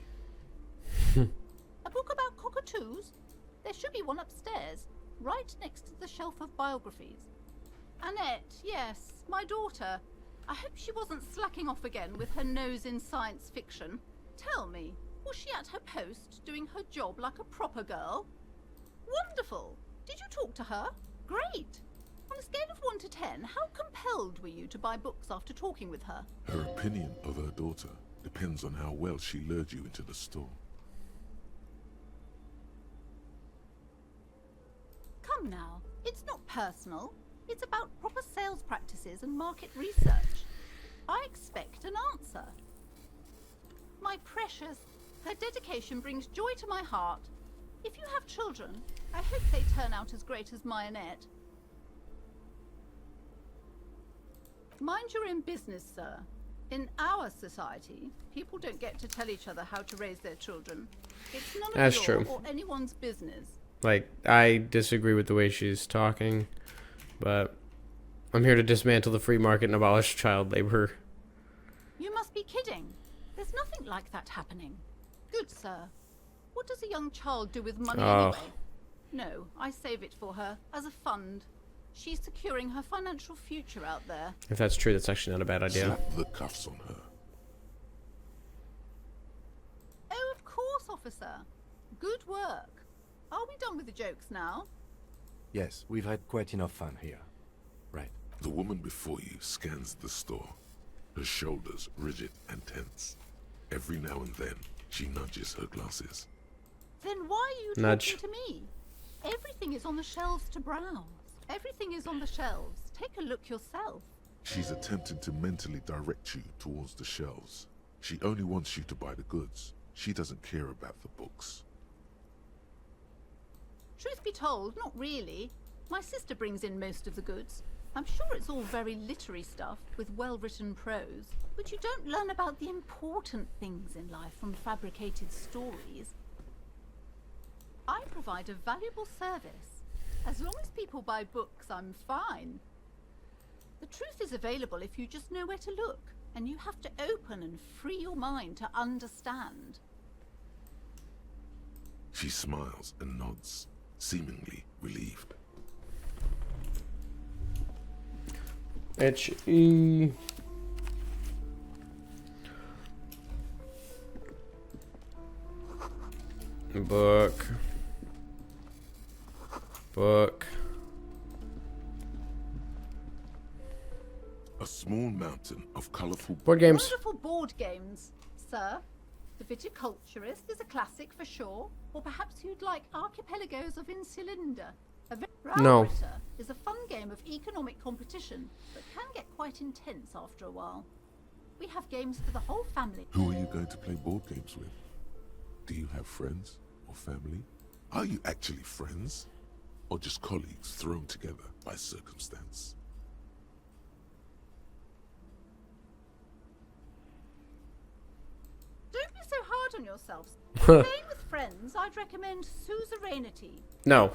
A book about cockatoos? There should be one upstairs, right next to the shelf of biographies. Annette, yes, my daughter. I hope she wasn't slacking off again with her nose in science fiction. Tell me, was she at her post doing her job like a proper girl? Wonderful! Did you talk to her? Great! On a scale of 1 to 10, how compelled were you to buy books after talking with her? Her opinion of her daughter depends on how well she lured you into the store. Come now, it's not personal. It's about proper sales practices and market research. I expect an answer. My precious, her dedication brings joy to my heart. If you have children, I hope they turn out as great as my Annette. Mind your own business, sir. In our society, people don't get to tell each other how to raise their children. It's none That's of your true. or anyone's business. Like, I disagree with the way she's talking, but I'm here to dismantle the free market and abolish child labor. You must be kidding. There's nothing like that happening. Good, sir. What does a young child do with money anyway? No, I save it for her as a fund. She's securing her financial future out there. If that's true, that's actually not a bad idea. Slap the cuffs on her. Oh, of course, officer. Good work. Are we done with the jokes now? Yes, we've had quite enough fun here. Right. The woman before you scans the store, her shoulders rigid and tense. Every now and then, she nudges her glasses. Then why are you Nudge. talking to me? Everything is on the shelves to browse. Everything is on the shelves. Take a look yourself. She's attempting to mentally direct you towards the shelves. She only wants you to buy the goods. She doesn't care about the books. Truth be told, not really. My sister brings in most of the goods. I'm sure it's all very literary stuff with well-written prose, but you don't learn about the important things in life from fabricated stories. I provide a valuable service. As long as people buy books, I'm fine. The truth is available if you just know where to look, and you have to open and free your mind to understand. She smiles and nods, seemingly relieved. H-E. Book. Book. A small mountain of colorful Board games. Wonderful board games, sir. The Viticulturist is a classic for sure, or perhaps you'd like Archipelagos of Insulinda. No. Ritter is a fun game of economic competition, but can get quite intense after a while. We have games for the whole family. Who are you going to play board games with? Do you have friends or family? Are you actually friends? or just colleagues thrown together by circumstance? Don't be so hard on yourselves. Playing with friends, I'd recommend suzerainty. No.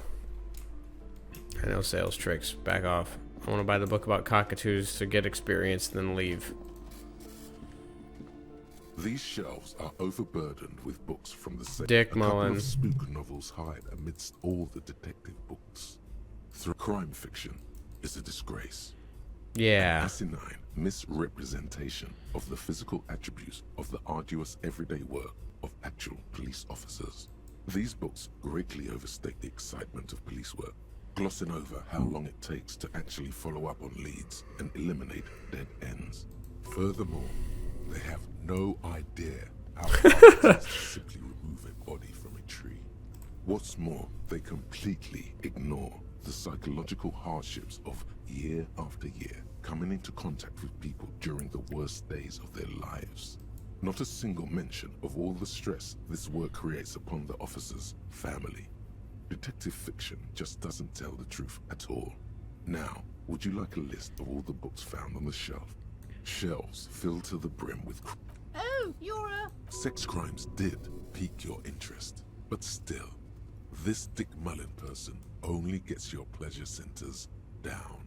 I know sales tricks. Back off. I want to buy the book about cockatoos to get experience, then leave. These shelves are overburdened with books from the same. Dick A couple Mullen. of spook novels hide amidst all the detective books. Through crime fiction is a disgrace. Yeah. An asinine misrepresentation of the physical attributes of the arduous everyday work of actual police officers. These books greatly overstate the excitement of police work, glossing over how long it takes to actually follow up on leads and eliminate dead ends. Furthermore, they have no idea how hard it is to simply remove a body from a tree. What's more, they completely ignore the psychological hardships of year after year coming into contact with people during the worst days of their lives. Not a single mention of all the stress this work creates upon the officer's family. Detective fiction just doesn't tell the truth at all. Now, would you like a list of all the books found on the shelf? Shelves filled to the brim with Oh, you're a... sex crimes did pique your interest, but still, this Dick Mullen person only gets your pleasure centers down.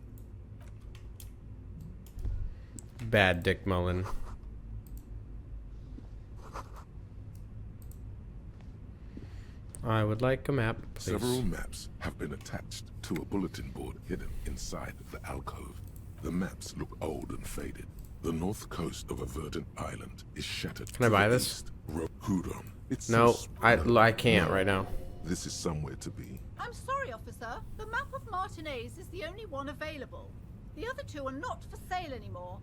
Bad Dick Mullen. I would like a map, please. Several maps have been attached to a bulletin board hidden inside the alcove. The maps look old and faded. The north coast of a verdant island is shattered. Can I buy this? East. Hudon. It's No, so I can't right now. This is somewhere to be. I'm sorry, officer. The map of Martinez is the only one available. The other two are not for sale anymore.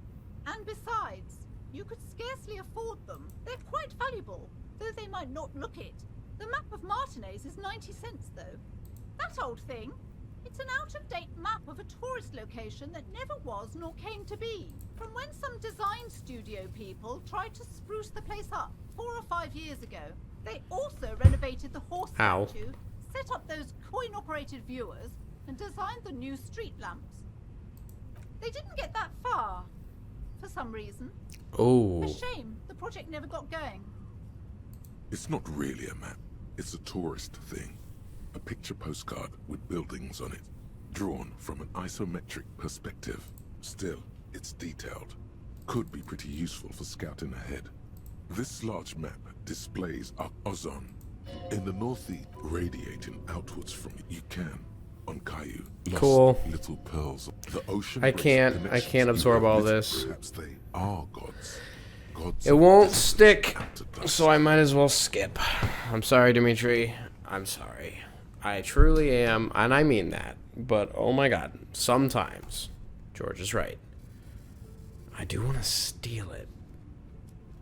And besides, you could scarcely afford them. They're quite valuable, though they might not look it. The map of Martinez is 90 cents, though. That old thing. It's an out-of-date map of a tourist location that never was nor came to be. From when some design studio people tried to spruce the place up 4 or 5 years ago. They also renovated the horse statue, set up those coin-operated viewers, and designed the new street lamps. They didn't get that far, for some reason. Oh. A shame. The project never got going. It's not really a map. It's a tourist thing. A picture postcard with buildings on it, drawn from an isometric perspective. Still, it's detailed. Could be pretty useful for scouting ahead. This large map displays Ozon. In the northeast, radiating outwards from it, you can, on Caillou, lost Cool. little pearls. The ocean I breaks can't connections absorb you all visit. this. Perhaps they are gods. Gods It won't of stick, out to dust. so I might as well skip. I'm sorry, Dimitri. I'm sorry. I truly am, and I mean that. But, oh my god, sometimes George is right. I do want to steal it,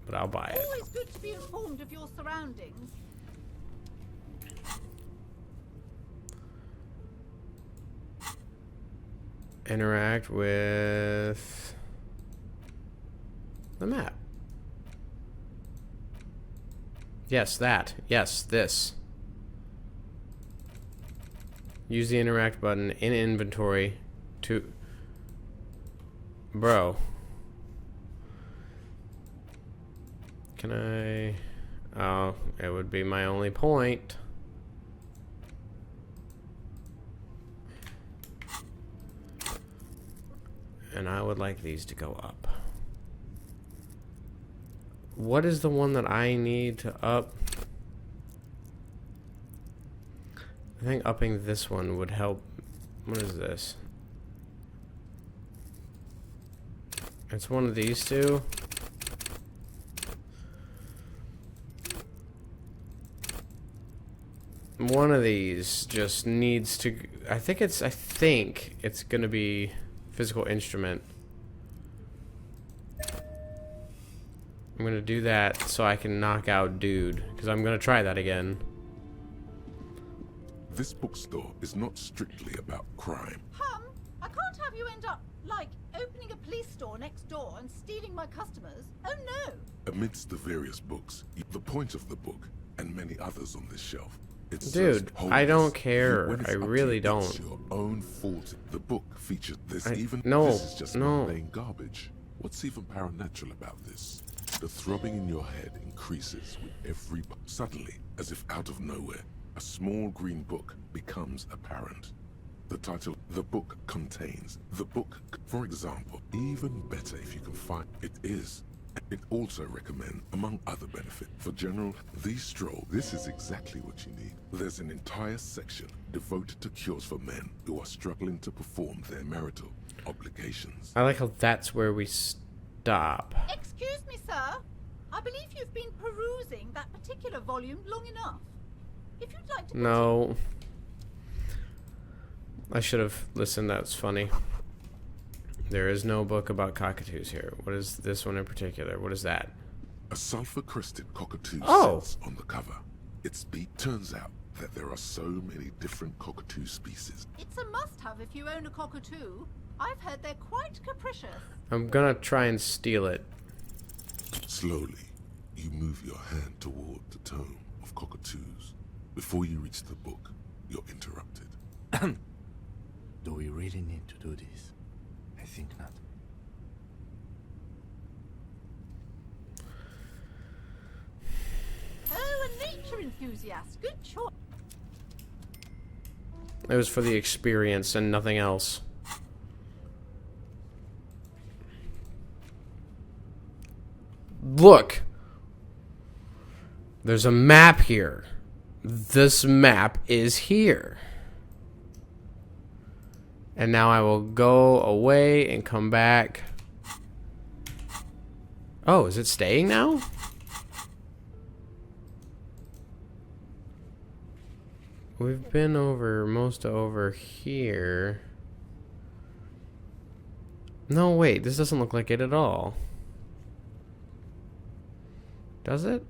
but I'll buy it. Always good to be informed of your surroundings. Interact with the map. Yes, that. Yes, this. Use the interact button in inventory to... Bro. Can I... Oh, it would be my only point. And I would like these to go up. What is the one that I need to up? I think upping this one would help. What is this? It's one of these two. One of these just needs to... I think it's gonna be physical instrument. I'm gonna do that so I can knock out dude, because I'm gonna try that again. This bookstore is not strictly about crime. I can't have you end up, like, opening a police store next door and stealing my customers. Oh no! Amidst the various books, the point of the book, and many others on this shelf, It's Dude, I don't care. When it's I up to really you, don't. It's your own fault. The book featured this no, This is just no. mundane garbage. What's even paranatural about this? The throbbing in your head increases with every... Suddenly, as if out of nowhere, a small green book becomes apparent. The title, the book contains. The book, for example, even better if you can find it is. It also recommends, among other benefits, for general, these stroll. This is exactly what you need. There's an entire section devoted to cures for men who are struggling to perform their marital obligations. I like how that's where we stop. Excuse me, sir. I believe you've been perusing that particular volume long enough. If you'd like to... No. I should have listened. That's funny. There is no book about cockatoos here. What is this one in particular? What is that? A sulfur-crested cockatoo Oh. sits on the cover. Its beak turns out that there are so many different cockatoo species. It's a must-have if you own a cockatoo. I've heard they're quite capricious. I'm gonna try and steal it. Slowly, you move your hand toward the tome of cockatoos. Before you reach the book, you're interrupted. Do we really need to do this? I think not. Oh, a nature enthusiast. Good choice. It was for the experience and nothing else. Look! There's a map here. This map is here. And now I will go away and come back. Oh, is it staying now? We've been most over here. No, wait, this doesn't look like it at all. Does it?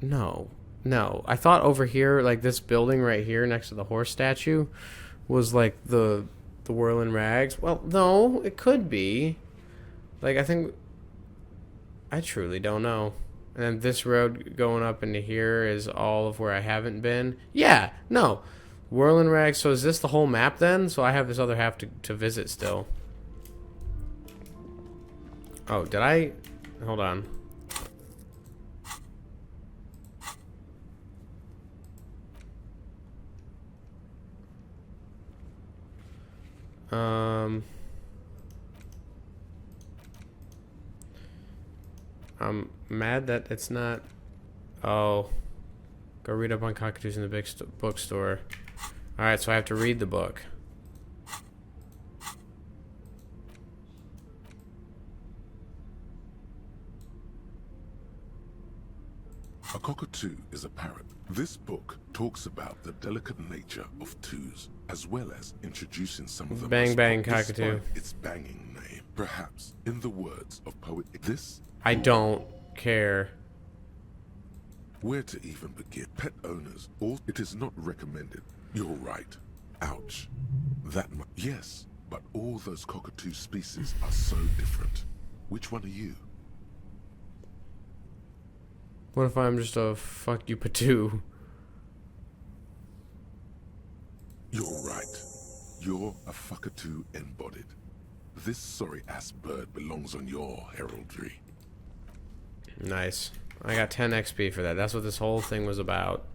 No. No. I thought over here, like this building right here next to the horse statue, was like the whirling rags. Well, no, it could be. Like, I truly don't know. And then this road going up into here is all of where I haven't been. Yeah, no. Whirling rags. So is this the whole map then? So I have this other half to visit still. Oh, did I? Hold on. I'm mad that it's not... Oh. Go read up on cockatoos in the big bookstore. Alright, so I have to read the book. A cockatoo is a parrot. This book talks about the delicate nature of twos, as well as introducing some of the Bang bang cockatoo. Despite its banging name. Perhaps, in the words of poet, this... I don't care. Where to even begin? Pet owners, or it is not recommended. You're right. Ouch. Yes, but all those cockatoo species are so different. Which one are you? What if I'm just a fuck you patoo? You're right. You're a fuckatoo embodied. This sorry-ass bird belongs on your heraldry. Nice. I got 10 XP for that. That's what this whole thing was about.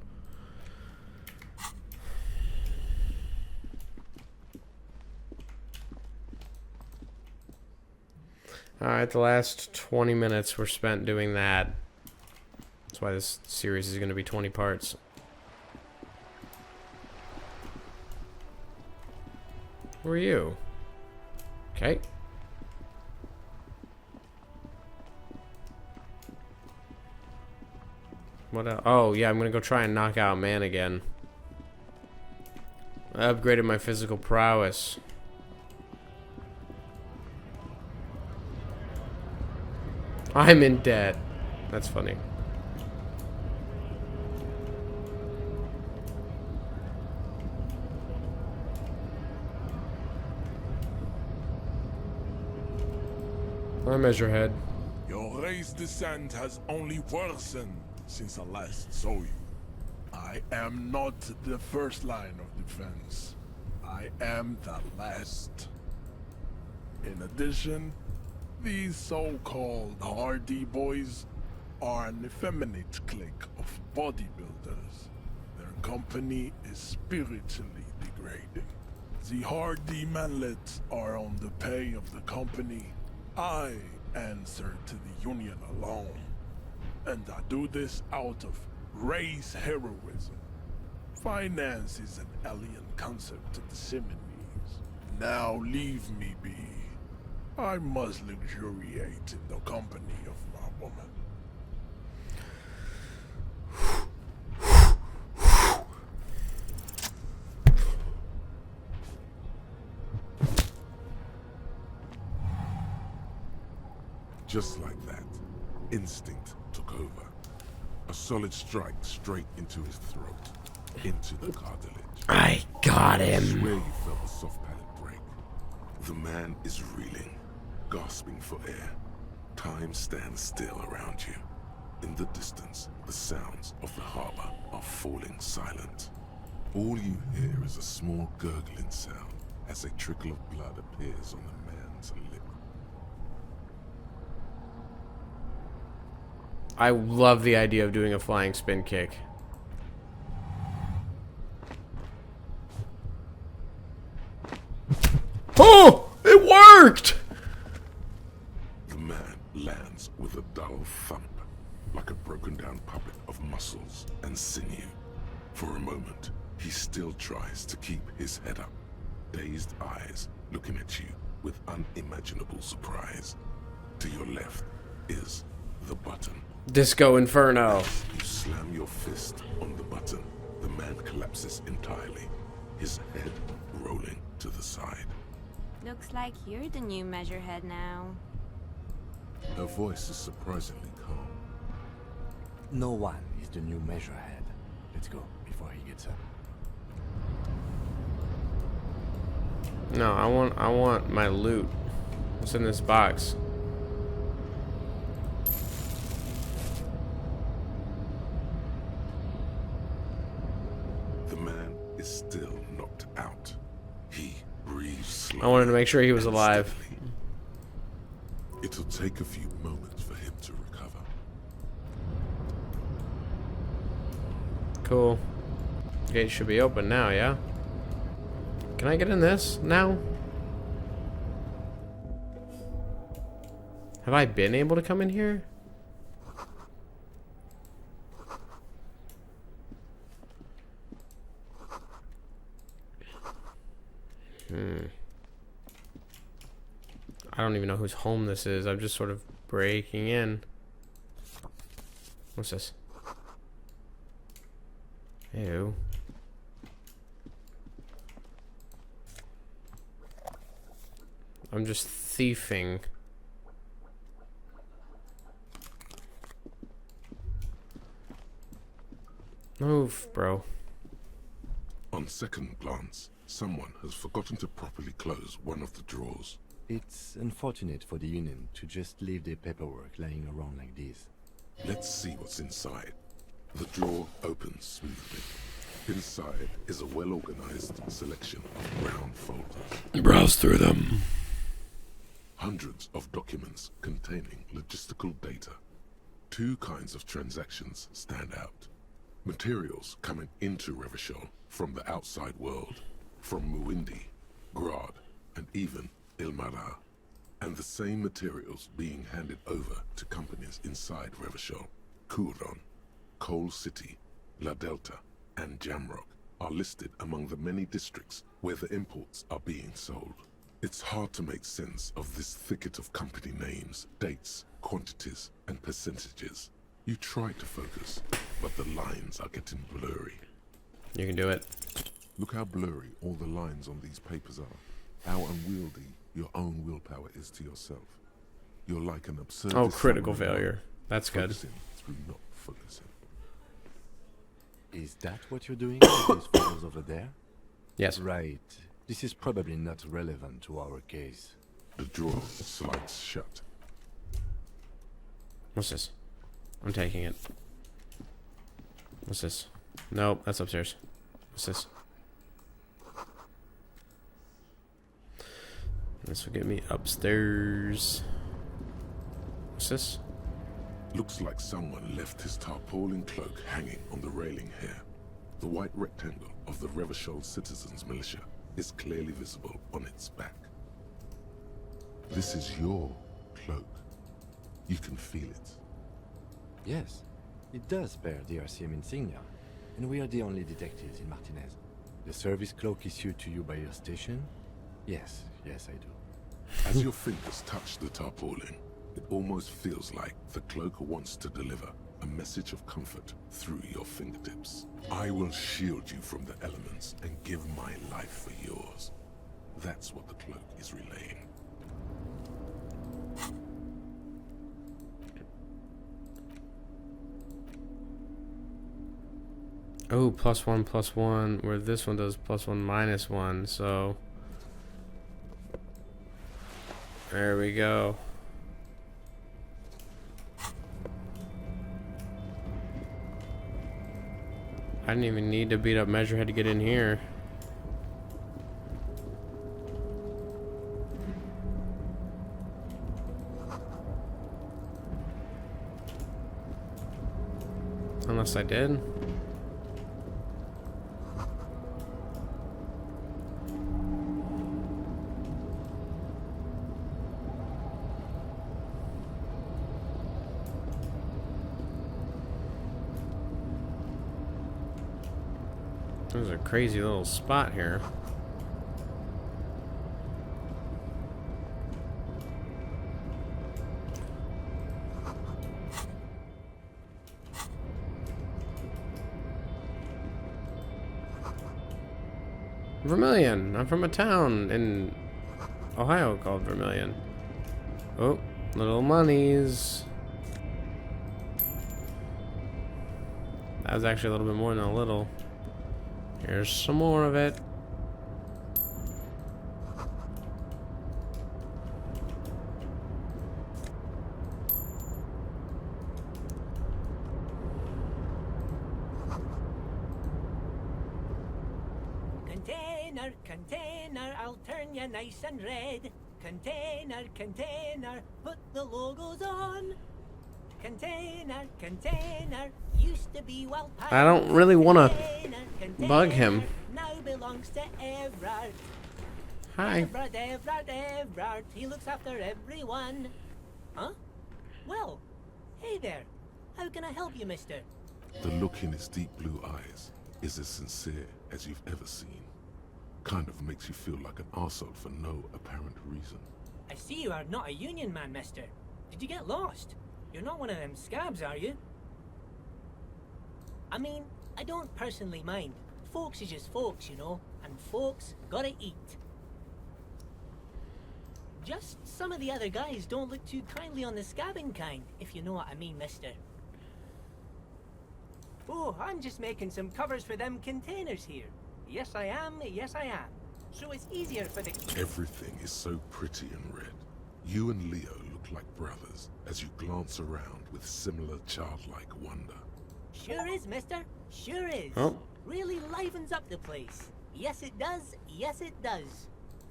Alright, the last 20 minutes were spent doing that. That's why this series is going to be 20 parts. Who are you? Okay. What else? Oh, yeah, I'm going to go try and knock out man again. I upgraded my physical prowess. I'm in debt. That's funny. I measure head. Your race descent has only worsened since I last saw you. I I am not the first line of defense. I am the last. In addition, these so-called Hardy boys are an effeminate clique of bodybuilders. Their company is spiritually degrading. The Hardy manlets are on the pay of the company. I answer to the union alone. And I do this out of race heroism. Finance is an alien concept to the Seminoles. Now leave me be. I must luxuriate in the company of my woman. Just like that, instinct took over. A solid strike straight into his throat, into the cartilage. I got him. I swear you felt the soft palate break. The man is reeling, gasping for air. Time stands still around you. In the distance, the sounds of the harbor are falling silent. All you hear is a small gurgling sound as a trickle of blood appears on the man's lip. I love the idea of doing a flying spin kick. Oh! It worked! The man lands with a dull thump, like a broken down puppet of muscles and sinew. For a moment, he still tries to keep his head up, dazed eyes looking at you with unimaginable surprise. To your left is the button. Disco Inferno. You slam your fist on the button. The man collapses entirely, his head rolling to the side. Looks like you're the new measurehead now. Her voice is surprisingly calm. No one is the new measurehead. Let's go before he gets up. No, I want my loot. What's in this box? The man is still knocked out. He breathes slowly. I wanted to make sure he was alive. Steadily. It'll take a few moments for him to recover. Cool. Gate should be open now, yeah? Can I get in this now? Have I been able to come in here? I don't even know whose home this is. I'm just sort of breaking in. What's this? Ew. I'm just thieving. Move, bro. On second glance, someone has forgotten to properly close one of the drawers. It's unfortunate for the Union to just leave their paperwork lying around like this. Let's see what's inside. The drawer opens smoothly. Inside is a well-organized selection of brown folders. Browse through them. Hundreds of documents containing logistical data. Two kinds of transactions stand out. Materials coming into Revachol from the outside world, from Muindi, Grad, and even Ilmara. And the same materials being handed over to companies inside Revachol. Kuron, Coal City, La Delta, and Jamrock are listed among the many districts where the imports are being sold. It's hard to make sense of this thicket of company names, dates, quantities, and percentages. You try to focus, but the lines are getting blurry. You can do it. Look how blurry all the lines on these papers are. How unwieldy your own willpower is to yourself. You're like an absurd... Oh, critical failure. That's good. Focusing through not focusing. Is that what you're doing with those photos over there? Yes. Right. This is probably not relevant to our case. The drawer slides shut. What's this? I'm taking it. What's this? Nope, that's upstairs. What's this? This will get me upstairs. What's this? Looks like someone left his tarpaulin cloak hanging on the railing here. The white rectangle of the Revachol Citizens Militia is clearly visible on its back. This is your cloak. You can feel it. Yes, it does bear the RCM insignia, and we are the only detectives in Martinez. The service cloak issued to you by your station? Yes, yes I do. As your fingers touch the tarpaulin, it almost feels like the cloak wants to deliver a message of comfort through your fingertips. I will shield you from the elements and give my life for yours. That's what the cloak is relaying. Oh, +1/+1, where this one does +1 -1, so there we go. I didn't even need to beat up Measurehead to get in here. Unless I did. There's a crazy little spot here. Vermilion. I'm from a town in Ohio called Vermilion. Oh, little monies. That was actually a little bit more than a little. Here's some more of it. Container, container, I'll turn you nice and red. Container, container, put the logos on. Container, container, used to be well packed. I don't really want to bug him. Now belongs to Everard. Hi. Everard, he looks after everyone. Huh? Well, hey there. How can I help you, mister? The look in his deep blue eyes is as sincere as you've ever seen. Kind of makes you feel like an arsehole for no apparent reason. I see you are not a union man, mister. Did you get lost? You're not one of them scabs, are you? I mean, I don't personally mind. Folks is just folks, you know, and folks gotta eat. Just some of the other guys don't look too kindly on the scabbing kind, if you know what I mean, mister. Oh, I'm just making some covers for them containers here. Yes, I am. Yes, I am. So it's easier for the... Everything is so pretty and red. You and Leo look like brothers as you glance around with similar childlike wonder. Sure is, mister. Sure is. Oh. Really livens up the place. Yes, it does. Yes, it does.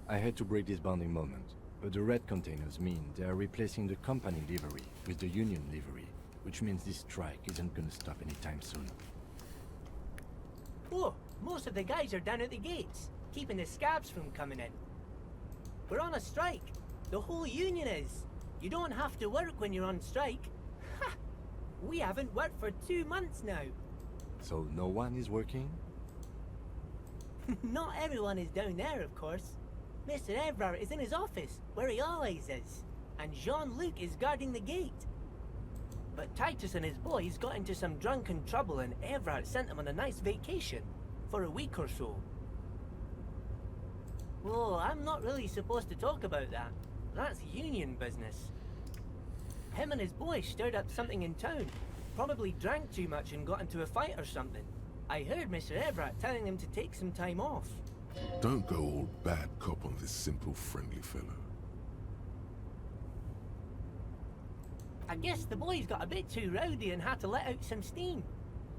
I had to break this bonding moment, but the red containers mean they are replacing the company livery with the union livery, which means this strike isn't gonna stop anytime soon. Oh, most of the guys are down at the gates, keeping the scabs from coming in. We're on a strike. The whole union is. You don't have to work when you're on strike. Ha! We haven't worked for 2 months now. So no one is working? Not everyone is down there, of course. Mr. Everard is in his office, where he always is. And Jean-Luc is guarding the gate. But Titus and his boys got into some drunken trouble and Everard sent them on a nice vacation. For a week or so. Oh, I'm not really supposed to talk about that. That's union business. Him and his boys stirred up something in town. Probably drank too much and got into a fight or something. I heard Mr. Everett telling them to take some time off. Don't go all bad cop on this simple, friendly fellow. I guess the boys got a bit too rowdy and had to let out some steam.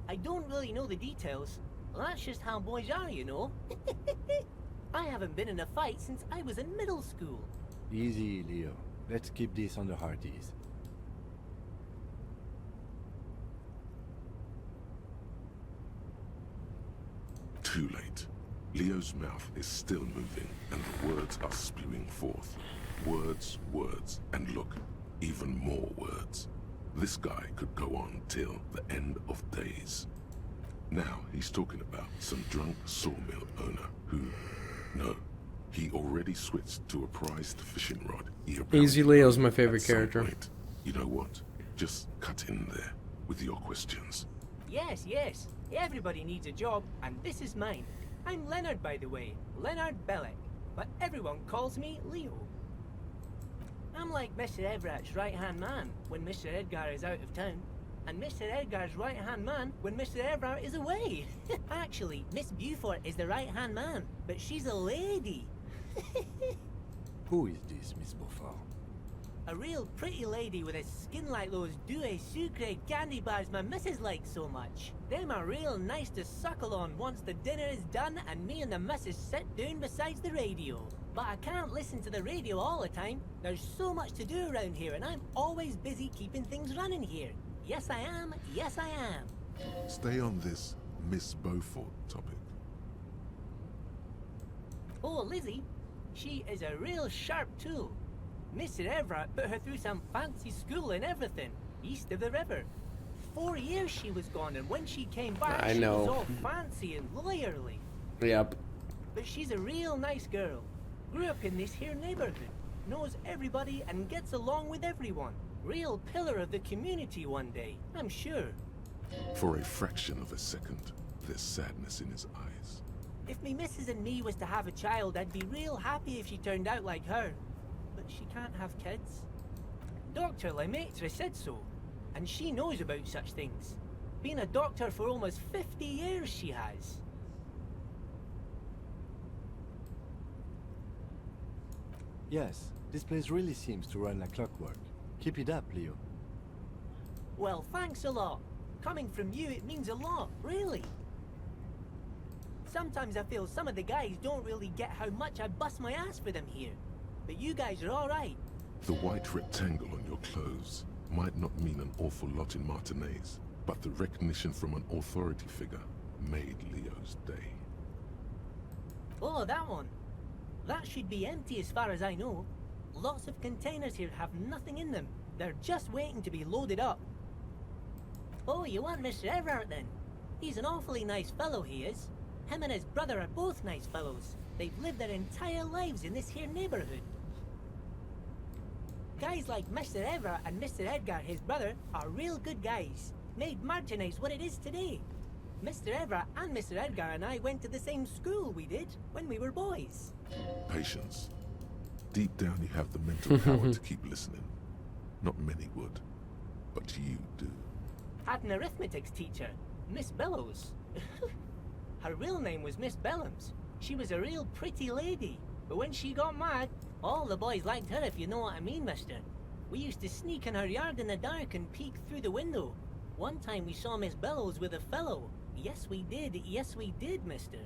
I don't really know the details. That's just how boys are, you know. I haven't been in a fight since I was in middle school. Easy, Leo. Let's keep this under hearties. Too late. Leo's mouth is still moving, and the words are spewing forth. Words, words, and look, even more words. This guy could go on till the end of days. Now he's talking about some drunk sawmill owner who... No, he already switched to a prized fishing rod. Easy Leo's my favorite character. Point. You know what? Just cut in there with your questions. Yes, yes. Everybody needs a job, and this is mine. I'm Leonard, by the way. Leonard Bellick. But everyone calls me Leo. I'm like Mr. Everett's right-hand man when Mr. Edgar is out of town, and Mr. Edgar's right-hand man when Mr. Everett is away. Actually, Miss Beaufort is the right-hand man, but she's a lady. Who is this, Miss Beaufort? A real pretty lady with a skin like those Douai Sucre candy bars my missus likes so much. Them are real nice to suckle on once the dinner is done and me and the missus sit down beside the radio. But I can't listen to the radio all the time. There's so much to do around here and I'm always busy keeping things running here. Yes I am, yes I am. Stay on this Miss Beaufort topic. Oh, Lizzie, she is a real sharp tool. Mr. Everett put her through some fancy school and everything, east of the river. 4 years she was gone, and when she came back, she was all fancy and lawyerly. Yep. But she's a real nice girl. Grew up in this here neighborhood, knows everybody and gets along with everyone. Real pillar of the community one day, I'm sure. For a fraction of a second, there's sadness in his eyes. If me missus and me was to have a child, I'd be real happy if she turned out like her. But she can't have kids. Dr. Lemaitre said so, and she knows about such things. Been a doctor for almost 50 years she has. Yes, this place really seems to run like clockwork. Keep it up, Leo. Well, thanks a lot. Coming from you, it means a lot, really. Sometimes I feel some of the guys don't really get how much I bust my ass for them here. But you guys are all right. The white rectangle on your clothes might not mean an awful lot in Martinez, but the recognition from an authority figure made Leo's day. Oh, that one. That should be empty as far as I know. Lots of containers here have nothing in them. They're just waiting to be loaded up. Oh, you want Mr. Everett then? He's an awfully nice fellow, he is. Him and his brother are both nice fellows. They've lived their entire lives in this here neighborhood. Guys like Mr. Everett and Mr. Edgar, his brother, are real good guys. Made Martinez what it is today. Mr. Everett and Mr. Edgar and I went to the same school we did when we were boys. Patience. Deep down you have the mental power to keep listening. Not many would, but you do. Had an arithmetics teacher, Miss Bellows. Her real name was Miss Bellams. She was a real pretty lady, but when she got mad, all the boys liked her, if you know what I mean, mister. We used to sneak in her yard in the dark and peek through the window. One time we saw Miss Bellows with a fellow. Yes, we did, mister.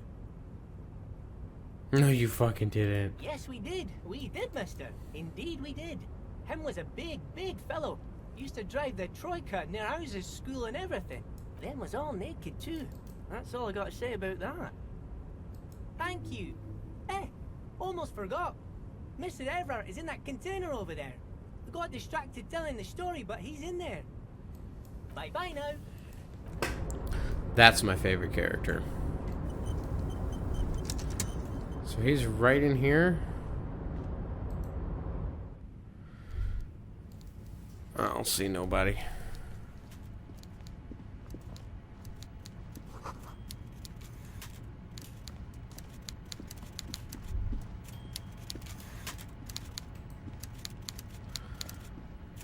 No, you fucking didn't. Yes, we did, mister. Indeed we did. Him was a big fellow. Used to drive the troika near houses, school and everything. Them was all naked too. That's all I got to say about that. Thank you. Almost forgot. Mr. Everett is in that container over there. I got distracted telling the story, but he's in there. Bye-bye now. That's my favorite character. So he's right in here. I don't see nobody.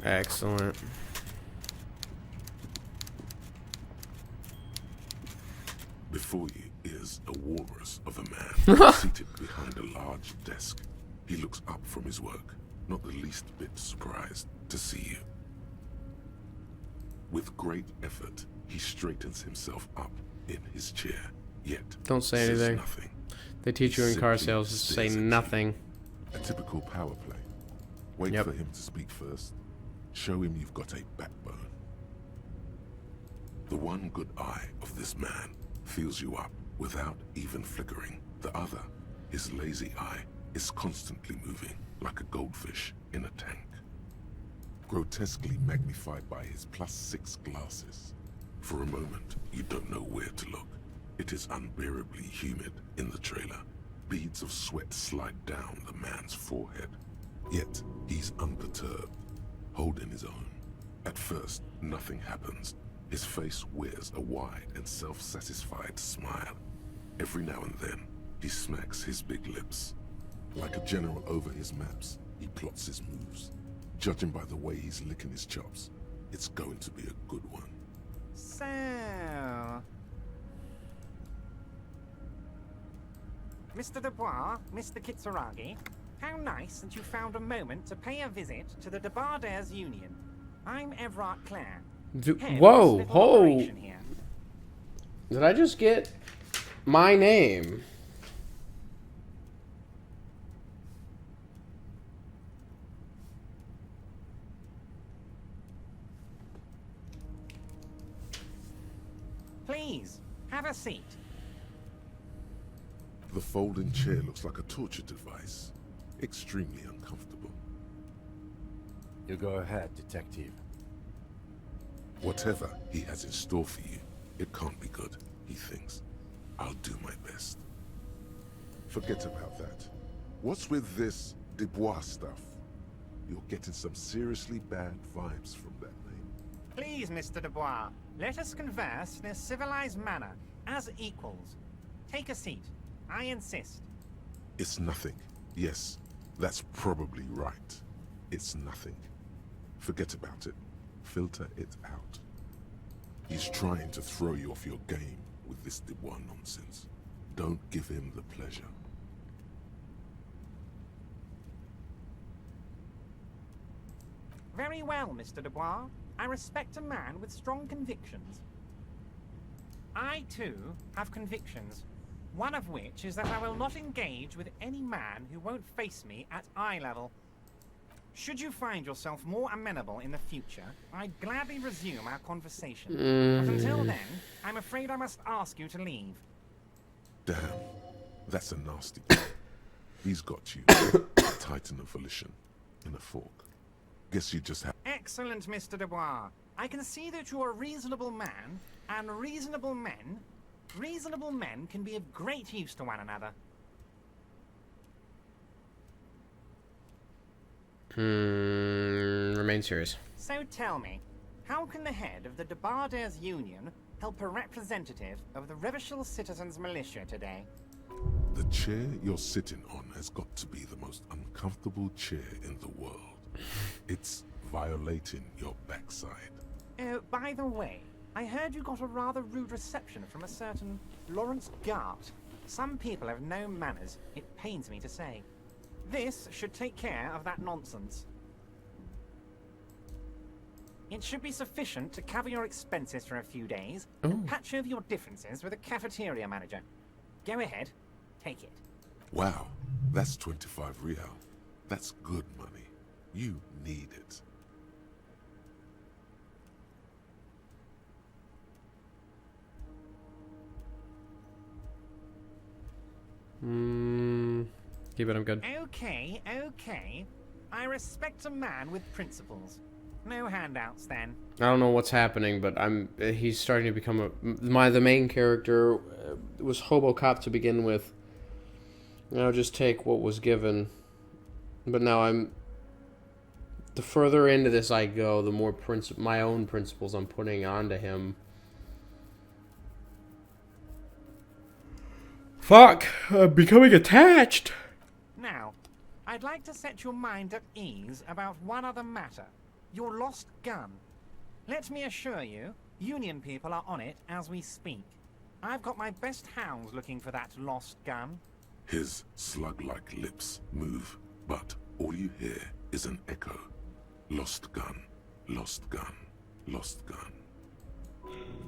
Excellent. Before you is a walrus of a man seated behind a large desk. He looks up from his work, not the least bit surprised to see you. With great effort, He straightens himself up in his chair, yet Don't say says anything. nothing. They teach you in car Simply sales to say stares at you. nothing. A typical power play. Wait Yep. for him to speak first. Show him you've got a backbone. The one good eye of this man fills you up without even flickering. The other, his lazy eye, is constantly moving like a goldfish in a tank. Grotesquely magnified by his +6 glasses. For a moment, you don't know where to look. It is unbearably humid in the trailer. Beads of sweat slide down the man's forehead. Yet, he's unperturbed, holding his own. At first, nothing happens. His face wears a wide and self-satisfied smile. Every now and then, he smacks his big lips. Like a general over his maps, he plots his moves. Judging by the way he's licking his chops, it's going to be a good one. So... Mr. Dubois, Mr. Kitsuragi, how nice that you found a moment to pay a visit to the Debardairs Union. I'm Everard Clare. Whoa, ho! Did I just get my name? Please, have a seat. The folding chair looks like a torture device. Extremely uncomfortable. You go ahead, detective. Whatever he has in store for you, it can't be good, he thinks. I'll do my best. Forget about that. What's with this Dubois stuff? You're getting some seriously bad vibes from that name. Please, Mr. Dubois, let us converse in a civilized manner, as equals. Take a seat. I insist. It's nothing. Yes, that's probably right. It's nothing. Forget about it. Filter it out. He's trying to throw you off your game with this Dubois nonsense. Don't give him the pleasure. Very well, Mr. Dubois. I respect a man with strong convictions. I, too, have convictions. One of which is that I will not engage with any man who won't face me at eye level. Should you find yourself more amenable in the future, I'd gladly resume our conversation. But until then, I'm afraid I must ask you to leave. Damn, that's a nasty guy. He's got you, a titan of volition, in a fork. Guess you just have... Excellent, Mr. Dubois. I can see that you're a reasonable man, and reasonable men can be of great use to one another. Remain serious. So tell me, how can the head of the Debardairs Union help a representative of the Revachol Citizens Militia today? The chair you're sitting on has got to be the most uncomfortable chair in the world. It's violating your backside. Oh, by the way, I heard you got a rather rude reception from a certain Lawrence Gart. Some people have no manners, it pains me to say. This should take care of that nonsense. It should be sufficient to cover your expenses for a few days and patch over your differences with a cafeteria manager. Go ahead, take it. Wow, that's 25 real. That's good money. You need it. Keep it, I'm good. Okay, okay. I respect a man with principles. No handouts, then. I don't know what's happening, but he's starting to become the main character was Hobo Cop to begin with. And I'll just take what was given. But now the further into this I go, the more my own principles I'm putting onto him. Fuck! I'm becoming attached! Now, I'd like to set your mind at ease about one other matter. Your lost gun. Let me assure you, Union people are on it as we speak. I've got my best hounds looking for that lost gun. His slug-like lips move, but all you hear is an echo. Lost gun, lost gun, lost gun.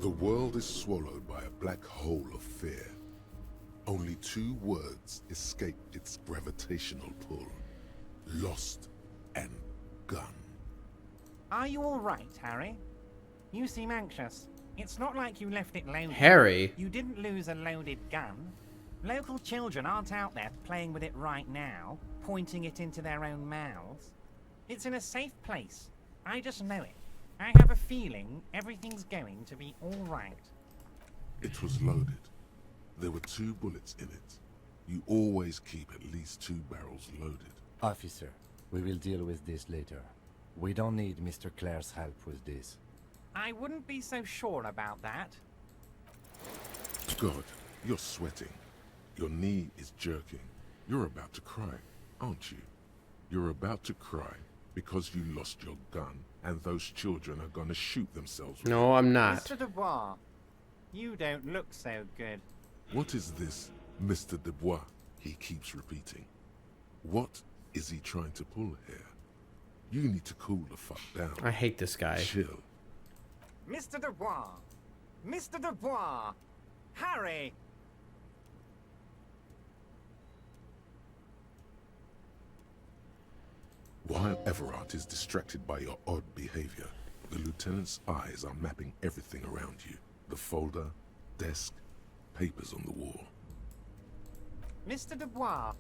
The world is swallowed by a black hole of fear. Only 2 words escape its gravitational pull. Lost and gun. Are you all right, Harry? You seem anxious. It's not like you left it loaded. Harry? You didn't lose a loaded gun. Local children aren't out there playing with it right now, pointing it into their own mouths. It's in a safe place. I just know it. I have a feeling everything's going to be all right. It was loaded. There were 2 bullets in it. You always keep at least 2 barrels loaded. Officer, we will deal with this later. We don't need Mr. Clare's help with this. I wouldn't be so sure about that. God, you're sweating. Your knee is jerking. You're about to cry, aren't you? You're about to cry because you lost your gun and those children are gonna shoot themselves. No, I'm not. Mr. Dubois, you don't look so good. What is this, Mr. Dubois? He keeps repeating. What is he trying to pull here? You need to cool the fuck down. I hate this guy. Chill. Mr. Dubois! Mr. Dubois! Harry! While Everard is distracted by your odd behavior, the lieutenant's eyes are mapping everything around you. The folder, desk, papers on the wall. Mr. Dubois,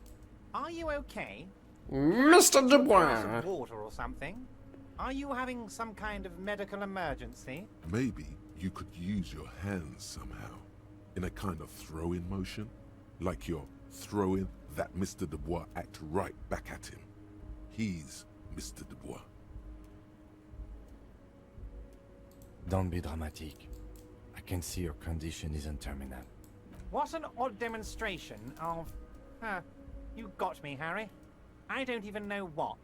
are you okay? Mr. Dubois! Some water or something? Are you having some kind of medical emergency? Maybe you could use your hands somehow, in a kind of throw-in motion, like you're throwing that Mr. Dubois act right back at him. He's Mr. Dubois. Don't be dramatic. I can see your condition isn't terminal. What an odd demonstration of... you got me, Harry. I don't even know what.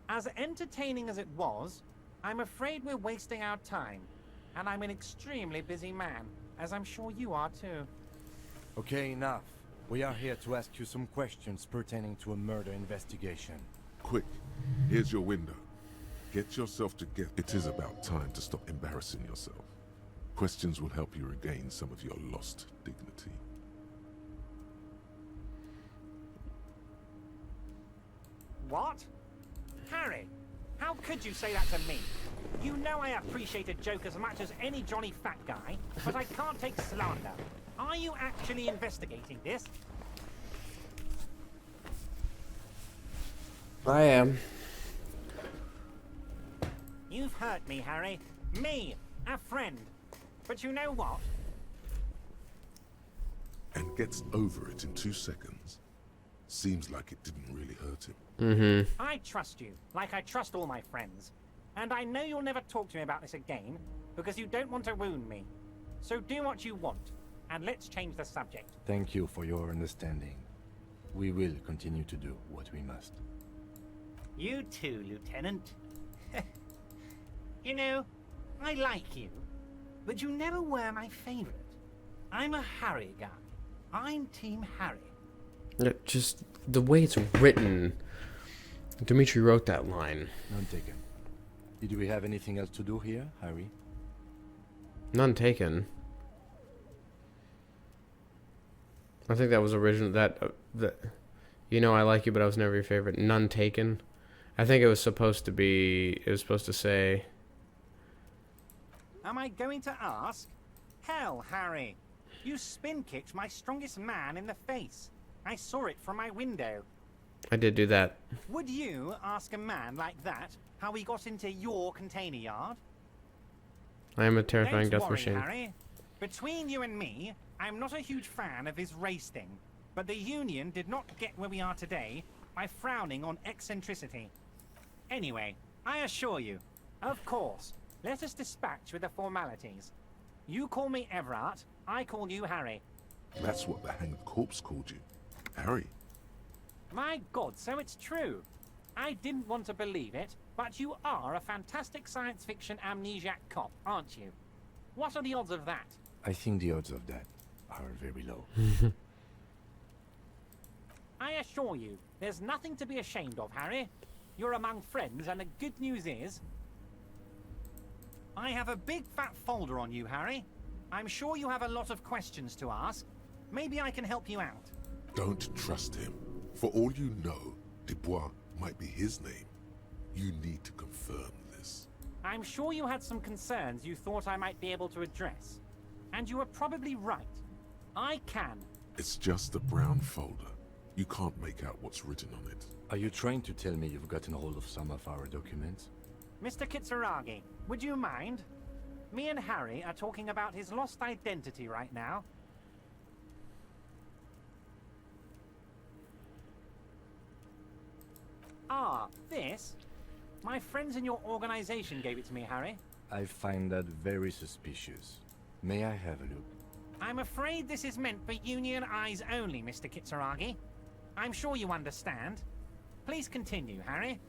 As entertaining as it was, I'm afraid we're wasting our time. And I'm an extremely busy man, as I'm sure you are too. Okay, enough. We are here to ask you some questions pertaining to a murder investigation. Quick, here's your window. Get yourself together. It is about time to stop embarrassing yourself. Questions will help you regain some of your lost dignity. What? Harry, how could you say that to me? You know I appreciate a joke as much as any Johnny Fat guy, but I can't take slander. Are you actually investigating this? I am. You've hurt me, Harry. Me, a friend. But you know what? And gets over it in 2 seconds. Seems like it didn't really hurt him. I trust you, like I trust all my friends. And I know you'll never talk to me about this again, because you don't want to wound me. So do what you want, and let's change the subject. Thank you for your understanding. We will continue to do what we must. You too, Lieutenant. You know, I like you, but you never were my favorite. I'm a Harry guy. I'm Team Harry. Just the way it's written. Dimitri wrote that line. None taken. Did we have anything else to do here, Harry? None taken. I think that was original. That you know, I like you, but I was never your favorite. None taken. I think it was supposed to be. It was supposed to say. Am I going to ask? Hell, Harry. You spin-kicked my strongest man in the face. I saw it from my window. I did do that. Would you ask a man like that how he got into your container yard? I am a terrifying Don't death worry, machine. Harry. Between you and me, I'm not a huge fan of his race thing. But the Union did not get where we are today by frowning on eccentricity. Anyway, I assure you, of course, let us dispatch with the formalities. You call me Everard, I call you Harry. That's what the hanged corpse called you. Harry. My God, so it's true. I didn't want to believe it, but you are a fantastic science fiction amnesiac cop, aren't you? What are the odds of that? I think the odds of that are very low. I assure you, there's nothing to be ashamed of, Harry. You're among friends, and the good news is... I have a big fat folder on you, Harry. I'm sure you have a lot of questions to ask. Maybe I can help you out. Don't trust him. For all you know, Dubois might be his name. You need to confirm this. I'm sure you had some concerns you thought I might be able to address. And you were probably right. I can. It's just a brown folder. You can't make out what's written on it. Are you trying to tell me you've gotten hold of some of our documents? Mr. Kitsuragi, would you mind? Me and Harry are talking about his lost identity right now. Ah, this? My friends in your organization gave it to me, Harry. I find that very suspicious. May I have a look? I'm afraid this is meant for Union eyes only, Mr. Kitsuragi. I'm sure you understand. Please continue, Harry.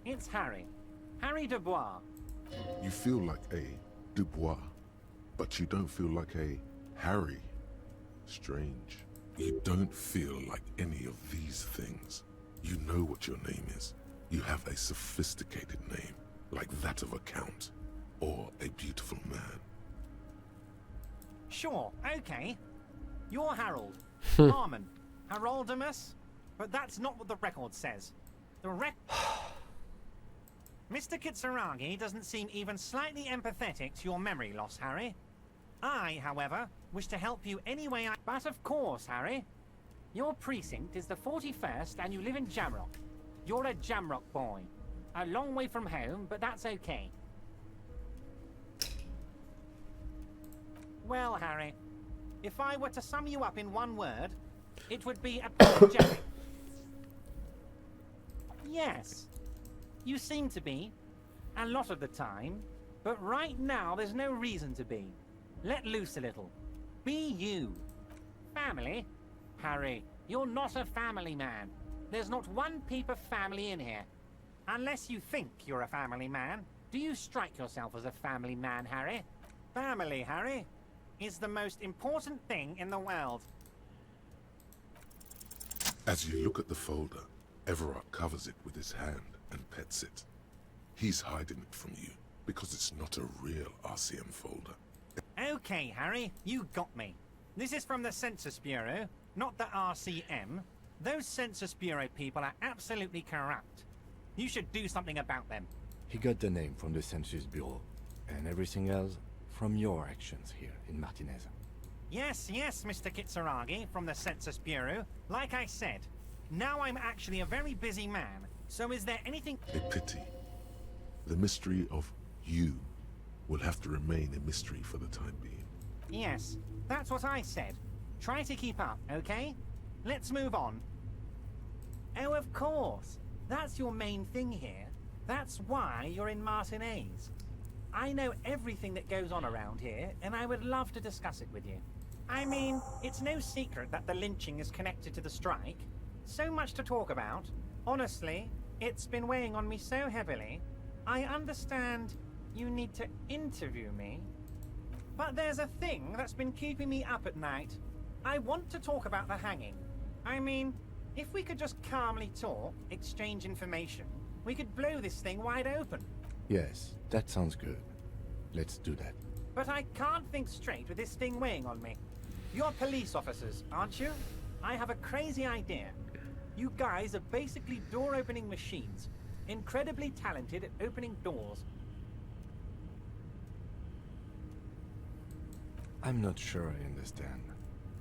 It's Harry. Harry Dubois. You feel like a Dubois, but you don't feel like a Harry. Strange. You don't feel like any of these things. You know what your name is. You have a sophisticated name, like that of a count, or a beautiful man. Sure, okay. You're Harold. Harmon. Haroldamus? But that's not what the record says. The Mr. Kitsuragi doesn't seem even slightly empathetic to your memory loss, Harry. I, however, wish to help you any way I... But of course, Harry. Your precinct is the 41st and you live in Jamrock. You're a Jamrock boy. A long way from home, but that's okay. Well, Harry, if I were to sum you up in one word, it would be apologetic. Yes, you seem to be, a lot of the time, but right now there's no reason to be. Let loose a little. Be you. Family? Harry, you're not a family man. There's not one peep of family in here. Unless you think you're a family man, do you strike yourself as a family man, Harry? Family, Harry, is the most important thing in the world. As you look at the folder, Everard covers it with his hand and pets it. He's hiding it from you because it's not a real RCM folder. Okay, Harry, you got me. This is from the Census Bureau, not the RCM. Those Census Bureau people are absolutely corrupt. You should do something about them. He got the name from the Census Bureau, and everything else from your actions here in Martinez. Yes, Mr. Kitsuragi from the Census Bureau. Like I said, now I'm actually a very busy man, so is there anything... A pity. The mystery of you will have to remain a mystery for the time being. Yes, that's what I said. Try to keep up, okay? Let's move on. Oh, of course. That's your main thing here. That's why you're in Martinez. I know everything that goes on around here, and I would love to discuss it with you. I mean, it's no secret that the lynching is connected to the strike. So much to talk about. Honestly, it's been weighing on me so heavily. I understand you need to interview me. But there's a thing that's been keeping me up at night. I want to talk about the hanging. I mean, if we could just calmly talk, exchange information, we could blow this thing wide open. Yes, that sounds good. Let's do that. But I can't think straight with this thing weighing on me. You're police officers, aren't you? I have a crazy idea. You guys are basically door-opening machines. Incredibly talented at opening doors. I'm not sure I understand.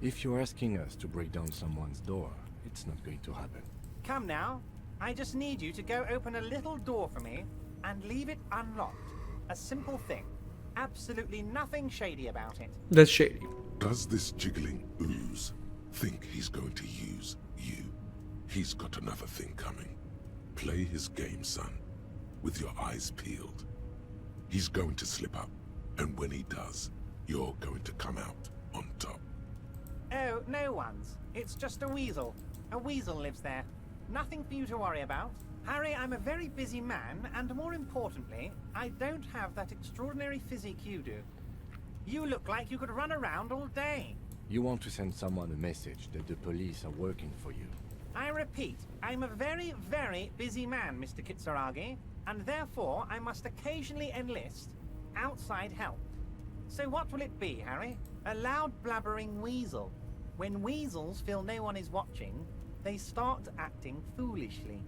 If you're asking us to break down someone's door, it's not going to happen. Come now. I just need you to go open a little door for me and leave it unlocked. A simple thing. Absolutely nothing shady about it. That's shady. Does this jiggling ooze think he's going to use you? He's got another thing coming. Play his game, son, with your eyes peeled. He's going to slip up, and when he does, you're going to come out on top. Oh, no one's. It's just a weasel. A weasel lives there. Nothing for you to worry about. Harry, I'm a very busy man, and more importantly, I don't have that extraordinary physique you do. You look like you could run around all day. You want to send someone a message that the police are working for you. I repeat, I'm a very, very busy man, Mr. Kitsuragi, and therefore I must occasionally enlist outside help. So what will it be, Harry? A loud blabbering weasel. When weasels feel no one is watching, they start acting foolishly.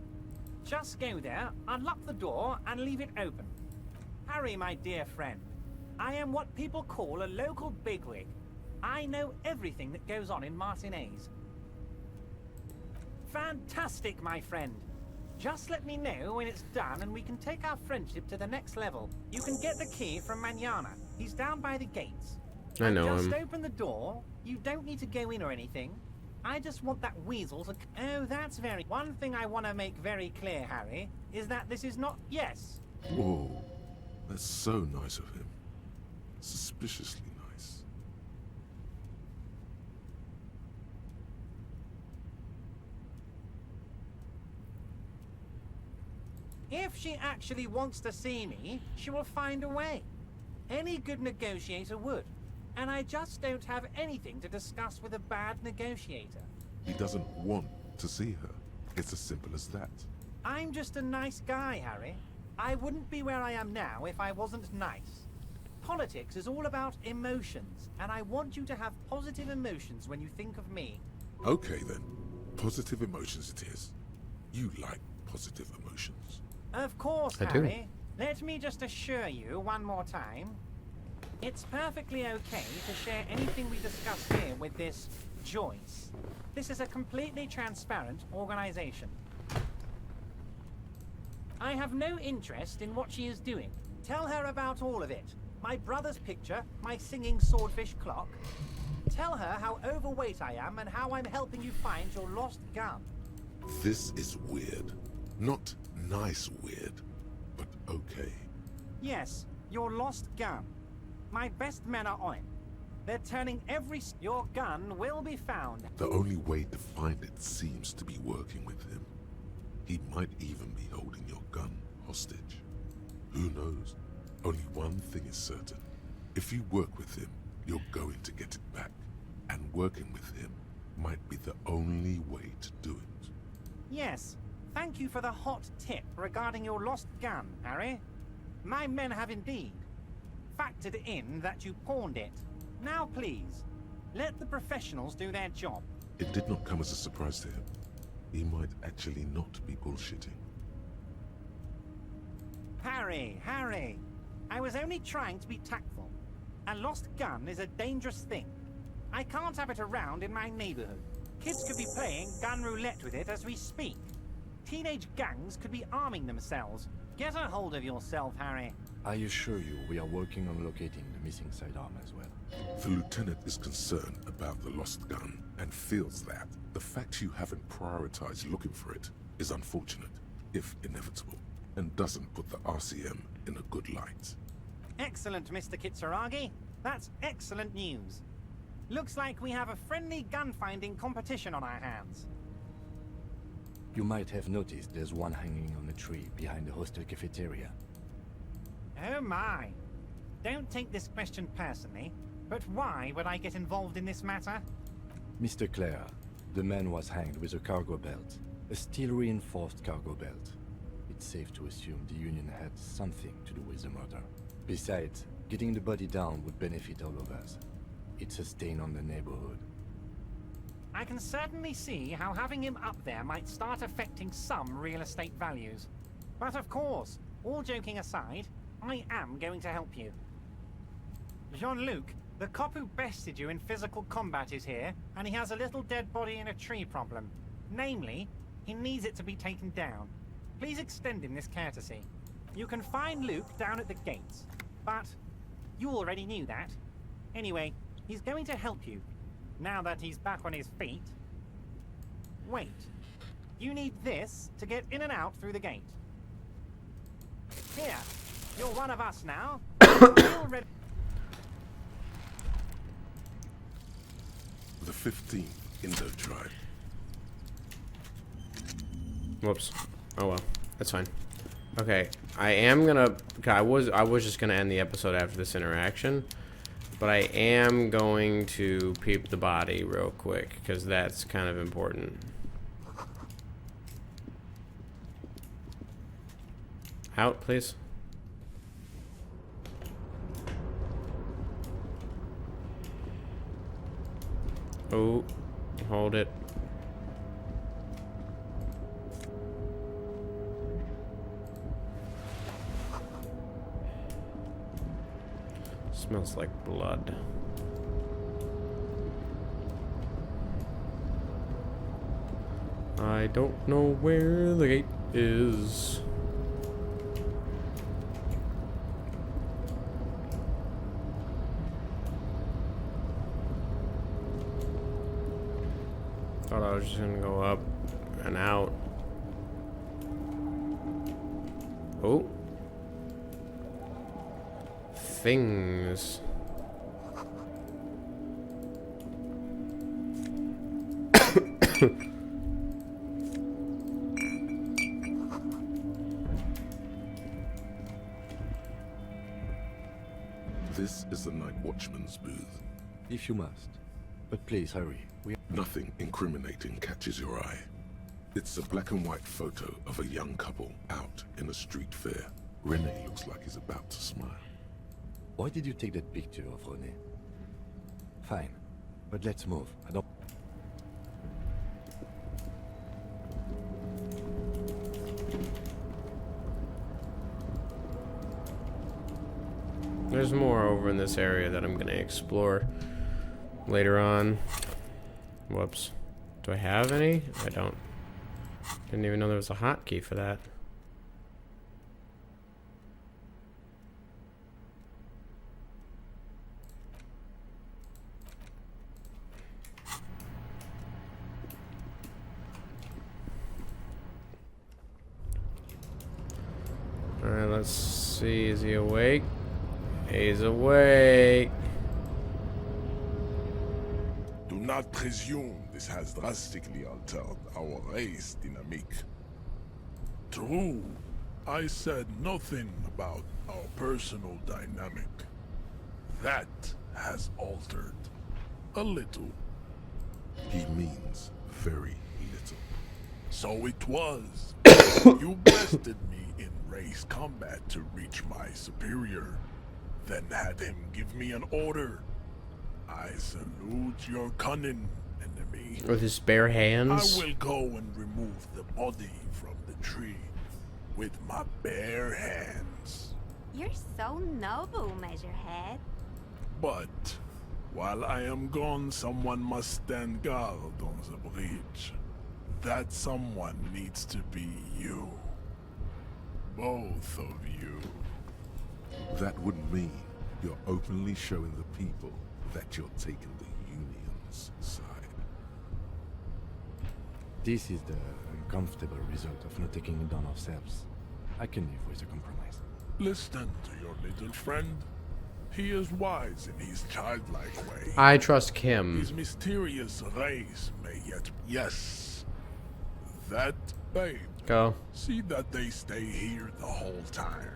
Just go there, unlock the door, and leave it open. Harry, my dear friend, I am what people call a local bigwig. I know everything that goes on in Martinez. Fantastic, my friend. Just let me know when it's done and we can take our friendship to the next level. You can get the key from Manana. He's down by the gates. I know Just him. open the door. You don't need to go in or anything. I just want that weasel to... Oh, that's very... One thing I want to make very clear, Harry, is that this is not... Yes. Whoa, that's so nice of him. Suspiciously nice. If she actually wants to see me, she will find a way. Any good negotiator would. And I just don't have anything to discuss with a bad negotiator. He doesn't want to see her. It's as simple as that. I'm just a nice guy, Harry. I wouldn't be where I am now if I wasn't nice. Politics is all about emotions, and I want you to have positive emotions when you think of me. Okay then. Positive emotions it is. You like positive emotions. Of course, I do. Harry. Let me just assure you one more time. It's perfectly okay to share anything we discuss here with this Joyce. This is a completely transparent organization. I have no interest in what she is doing. Tell her about all of it. My brother's picture, my singing swordfish clock. Tell her how overweight I am and how I'm helping you find your lost gun. This is weird. Not nice weird, but okay. Yes, your lost gun. My best men are on it. They're turning every... Your gun will be found. The only way to find it seems to be working with him. He might even be holding your gun hostage. Who knows? Only one thing is certain. If you work with him, you're going to get it back. And working with him might be the only way to do it. Yes. Thank you for the hot tip regarding your lost gun, Harry. My men have indeed factored in that you pawned it. Now please, let the professionals do their job. It did not come as a surprise to him. He might actually not be bullshitting. Harry, I was only trying to be tactful. A lost gun is a dangerous thing. I can't have it around in my neighborhood. Kids could be playing gun roulette with it as we speak. Teenage gangs could be arming themselves. Get a hold of yourself, Harry. I assure you, we are working on locating the missing sidearm as well. The lieutenant is concerned about the lost gun and feels that the fact you haven't prioritized looking for it is unfortunate, if inevitable, and doesn't put the RCM in a good light. Excellent, Mr. Kitsuragi. That's excellent news. Looks like we have a friendly gun-finding competition on our hands. You might have noticed there's one hanging on a tree behind the hostel cafeteria. Oh my. Don't take this question personally, but why would I get involved in this matter? Mr. Clare, the man was hanged with a cargo belt. A steel-reinforced cargo belt. It's safe to assume the Union had something to do with the murder. Besides, getting the body down would benefit all of us. It's a stain on the neighborhood. I can certainly see how having him up there might start affecting some real estate values. But of course, all joking aside, I am going to help you. Jean-Luc, the cop who bested you in physical combat is here, and he has a little dead body in a tree problem. Namely, he needs it to be taken down. Please extend him this courtesy. You can find Luke down at the gates, but you already knew that. Anyway, he's going to help you, now that he's back on his feet. Wait, you need this to get in and out through the gate. Here, you're one of us now. Feel ready. The 15th Indo Tribe. Whoops. Oh well, that's fine. Okay, I am gonna. Okay, I was just gonna end the episode after this interaction, but I am going to peep the body real quick because that's kind of important. Out, please. Oh, hold it. Smells like blood. I don't know where the gate is. Thought I was just gonna go up and out. Oh. Things. This is the night watchman's booth. If you must. But please hurry. Nothing incriminating catches your eye. It's a black and white photo of a young couple out in a street fair. Rene looks like he's about to smile. Why did you take that picture of Rene? Fine. But let's move. I don't... There's more over in this area that I'm gonna explore later on. Whoops. Do I have any? I don't. Didn't even know there was a hotkey for that. Alright, let's see. Is he awake? He's awake. Do not presume this has drastically altered our race dynamic. True, I said nothing about our personal dynamic. That has altered. A little. He means very little. So it was. You bested me in race combat to reach my superior, then had him give me an order. I salute your cunning, enemy. With his bare hands? I will go and remove the body from the tree with my bare hands. You're so noble, Measurehead. But while I am gone, someone must stand guard on the bridge. That someone needs to be you. Both of you. That would mean you're openly showing the people that you're taking the Union's side. This is the uncomfortable result of not taking it on ourselves. I can live with a compromise. Listen to your little friend. He is wise in his childlike way. I trust Kim. His mysterious race may yet... Yes. That babe. Go. See that they stay here the whole time.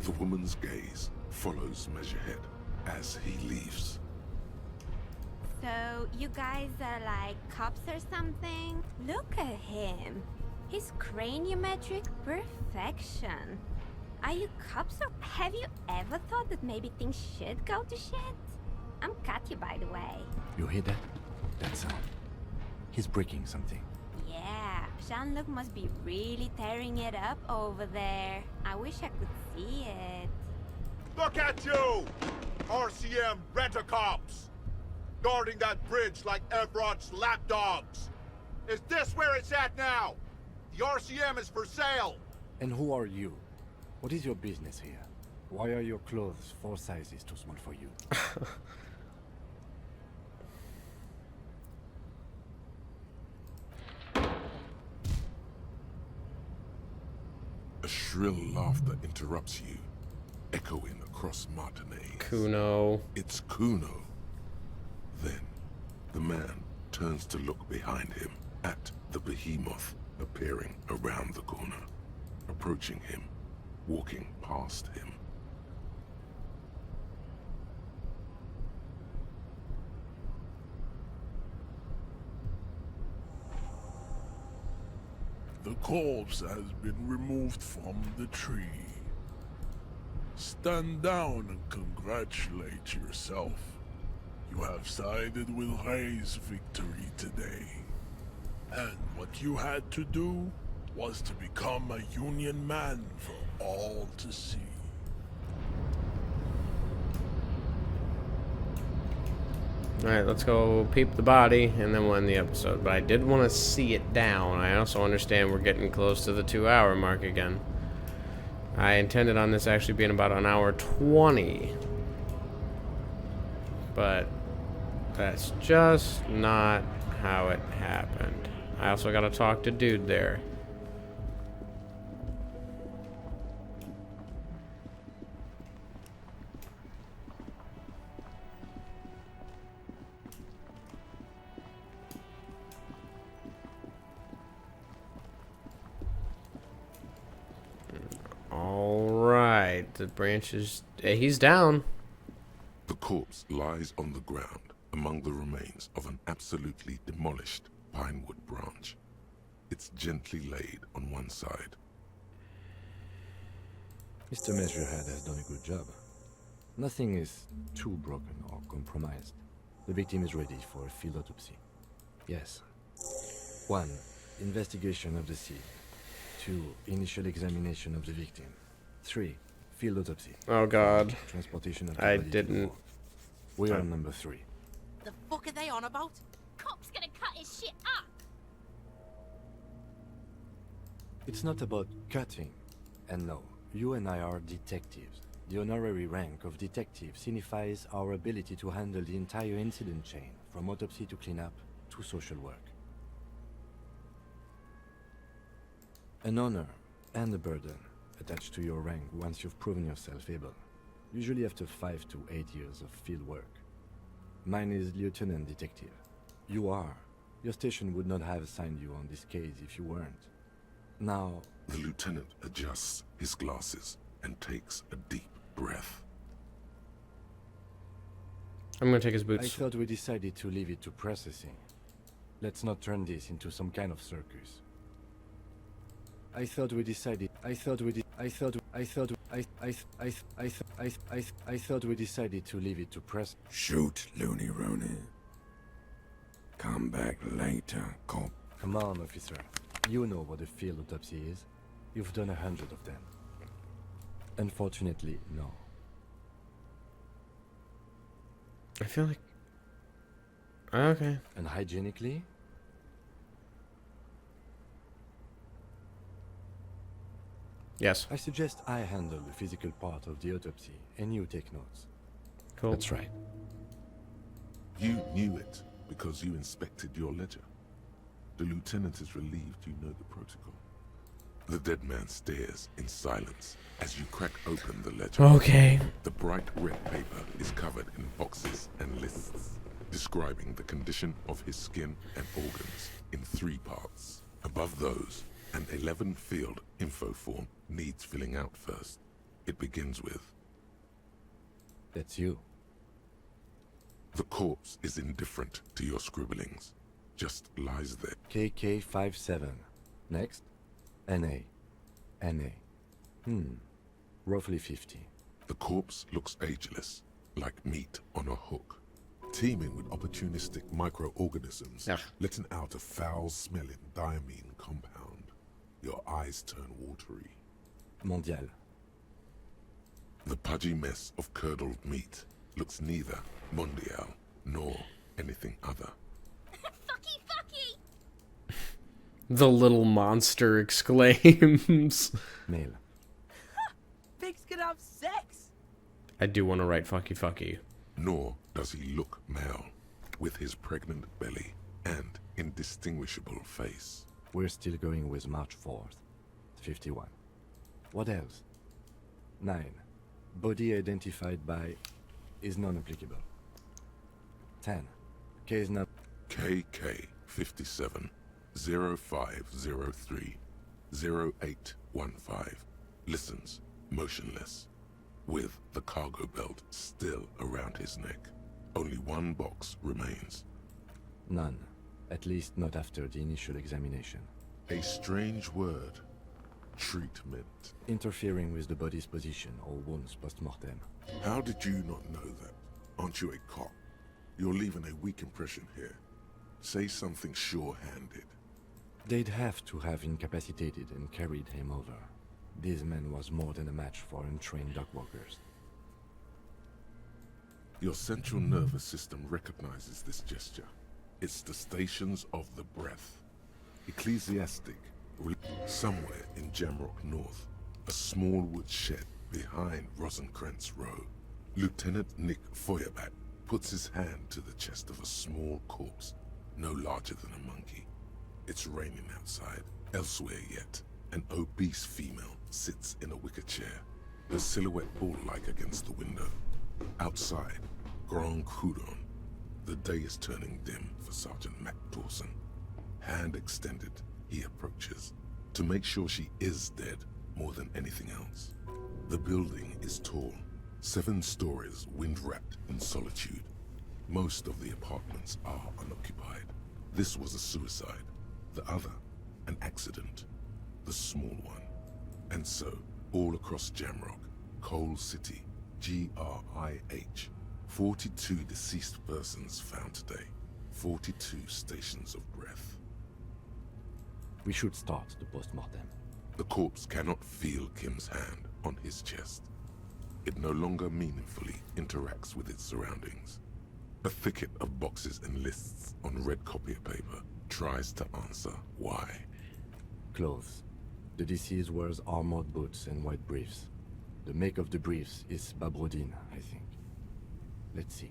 The woman's gaze follows Measurehead as he leaves. So, you guys are like cops or something? Look at him. His craniometric perfection. Are you cops or have you ever thought that maybe things should go to shit? I'm Katya, by the way. You hear that? That sound. He's breaking something. Yeah, Jean-Luc must be really tearing it up over there. I wish I could see it. Look at you! RCM rent-a-cops! Guarding that bridge like Everott's lapdogs! Is this where it's at now? The RCM is for sale! And who are you? What is your business here? Why are your clothes 4 sizes too small for you? A shrill laughter interrupts you, echoing across Martinez. Kuno. It's Kuno. Then, the man turns to look behind him at the behemoth appearing around the corner, approaching him, walking past him. The corpse has been removed from the tree. Stand down and congratulate yourself. You have sided with Ray's victory today. And what you had to do was to become a Union man for all to see. Alright, let's go peep the body, and then we'll end the episode. But I did want to see it down. I also understand we're getting close to the 2-hour mark again. I intended on this actually being about an hour 20. But that's just not how it happened. I also gotta talk to dude there. Alright, the branch is... he's down. The corpse lies on the ground among the remains of an absolutely demolished pinewood branch. It's gently laid on one side. Mr. Measurehead has done a good job. Nothing is too broken or compromised. The victim is ready for a field autopsy. Yes. 1. Investigation of the scene. 2. Initial examination of the victim. 3. Field autopsy. Oh god. Transportation of the I body to the didn't... morgue. We're on number 3. The fuck are they on about? Cop's gonna cut his shit up! It's not about cutting. And no, you and I are detectives. The honorary rank of detective signifies our ability to handle the entire incident chain, from autopsy to cleanup to social work. An honor and a burden attached to your rank once you've proven yourself able, usually after 5 to 8 years of field work. Mine is Lieutenant Detective. You are. Your station would not have assigned you on this case if you weren't. Now... The lieutenant adjusts his glasses and takes a deep breath. I'm gonna take his boots. I thought we decided to leave it to processing. Let's not turn this into some kind of circus. I thought we decided to leave it to press. Shoot, Looney Rooney. Come back later, cop. Come on, officer. You know what a field autopsy is. You've done 100 of them. Unfortunately, no. I feel like... okay. And hygienically? Yes. I suggest I handle the physical part of the autopsy, and you take notes. Cool. That's right. You knew it because you inspected your ledger. The lieutenant is relieved you know the protocol. The dead man stares in silence as you crack open the ledger. Okay. The bright red paper is covered in boxes and lists, describing the condition of his skin and organs in 3 parts. Above those, an 11-field info form needs filling out first. It begins with... That's you. The corpse is indifferent to your scribblings. Just lies there. KK57. Next. NA. Roughly 50. The corpse looks ageless, like meat on a hook, teeming with opportunistic microorganisms, letting out a foul-smelling diamine compound. Your eyes turn watery. Mondial. The pudgy mess of curdled meat looks neither mondial nor anything other. Fucky, fucky! The little monster exclaims. Male. Pigs can have sex! I do want to write fucky fucky. Nor does he look male, with his pregnant belly and indistinguishable face. We're still going with March 4th. 51. What else? 9. Body identified by is non-applicable. 10. Case number KK57 0503 0815 listens motionless, with the cargo belt still around his neck. Only 1 box remains. None. At least not after the initial examination. A strange word. Treatment. Interfering with the body's position or wounds post-mortem. How did you not know that? Aren't you a cop? You're leaving a weak impression here. Say something sure-handed. They'd have to have incapacitated and carried him over. This man was more than a match for untrained dogwalkers. Your central nervous system recognizes this gesture. It's the stations of the breath. Ecclesiastic. Somewhere in Jamrock North, a small wood shed behind Rosencrantz Row, Lieutenant Nick Feuerbach puts his hand to the chest of a small corpse, no larger than a monkey. It's raining outside. Elsewhere yet, an obese female sits in a wicker chair, her silhouette bull-like against the window. Outside, Grand Coudon. The day is turning dim for Sergeant Mac Dawson. Hand extended, he approaches, to make sure she is dead more than anything else. The building is tall, 7 stories, wind-wrapped in solitude. Most of the apartments are unoccupied. This was a suicide. The other, an accident. The small one. And so, all across Jamrock, Coal City, GRIH, 42 deceased persons found today. 42 stations of breath. We should start the post-mortem. The corpse cannot feel Kim's hand on his chest. It no longer meaningfully interacts with its surroundings. A thicket of boxes and lists on red copier paper tries to answer why. Clothes. The deceased wears armored boots and white briefs. The make of the briefs is Babrodine, I think. Let's see.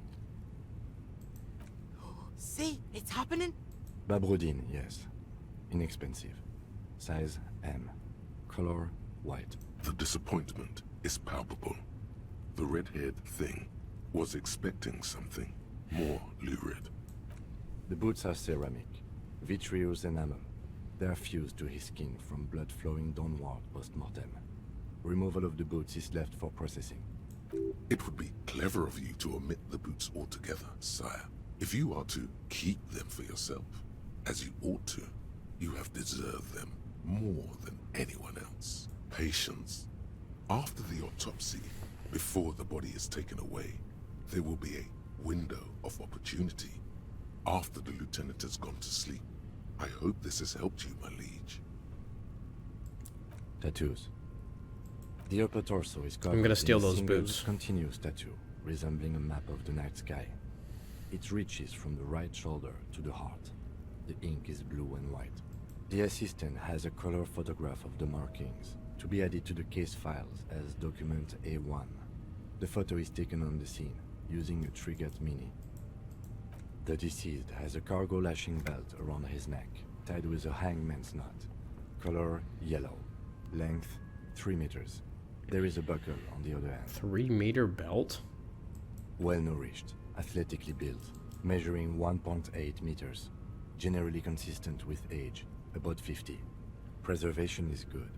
See? It's happening? Babrodine, yes. Inexpensive. Size M. Color white. The disappointment is palpable. The red-haired thing was expecting something more lurid. The boots are ceramic, vitreous enamel. They are fused to his skin from blood flowing downward post-mortem. Removal of the boots is left for processing. It would be clever of you to omit the boots altogether, sire. If you are to keep them for yourself, as you ought to, you have deserved them more than anyone else. Patience. After the autopsy, before the body is taken away, there will be a window of opportunity. After the lieutenant has gone to sleep. I hope this has helped you, my liege. Tattoos. The upper torso is covered I'm gonna in steal a those single boots. continuous tattoo, resembling a map of the night sky. It reaches from the right shoulder to the heart. The ink is blue and white. The assistant has a color photograph of the markings, to be added to the case files as document A1. The photo is taken on the scene, using a Trigat Mini. The deceased has a cargo lashing belt around his neck, tied with a hangman's knot. Color yellow. Length 3 meters. There is a buckle on the other end. 3-meter belt? Well nourished, athletically built, measuring 1.8 meters. Generally consistent with age, about 50. Preservation is good.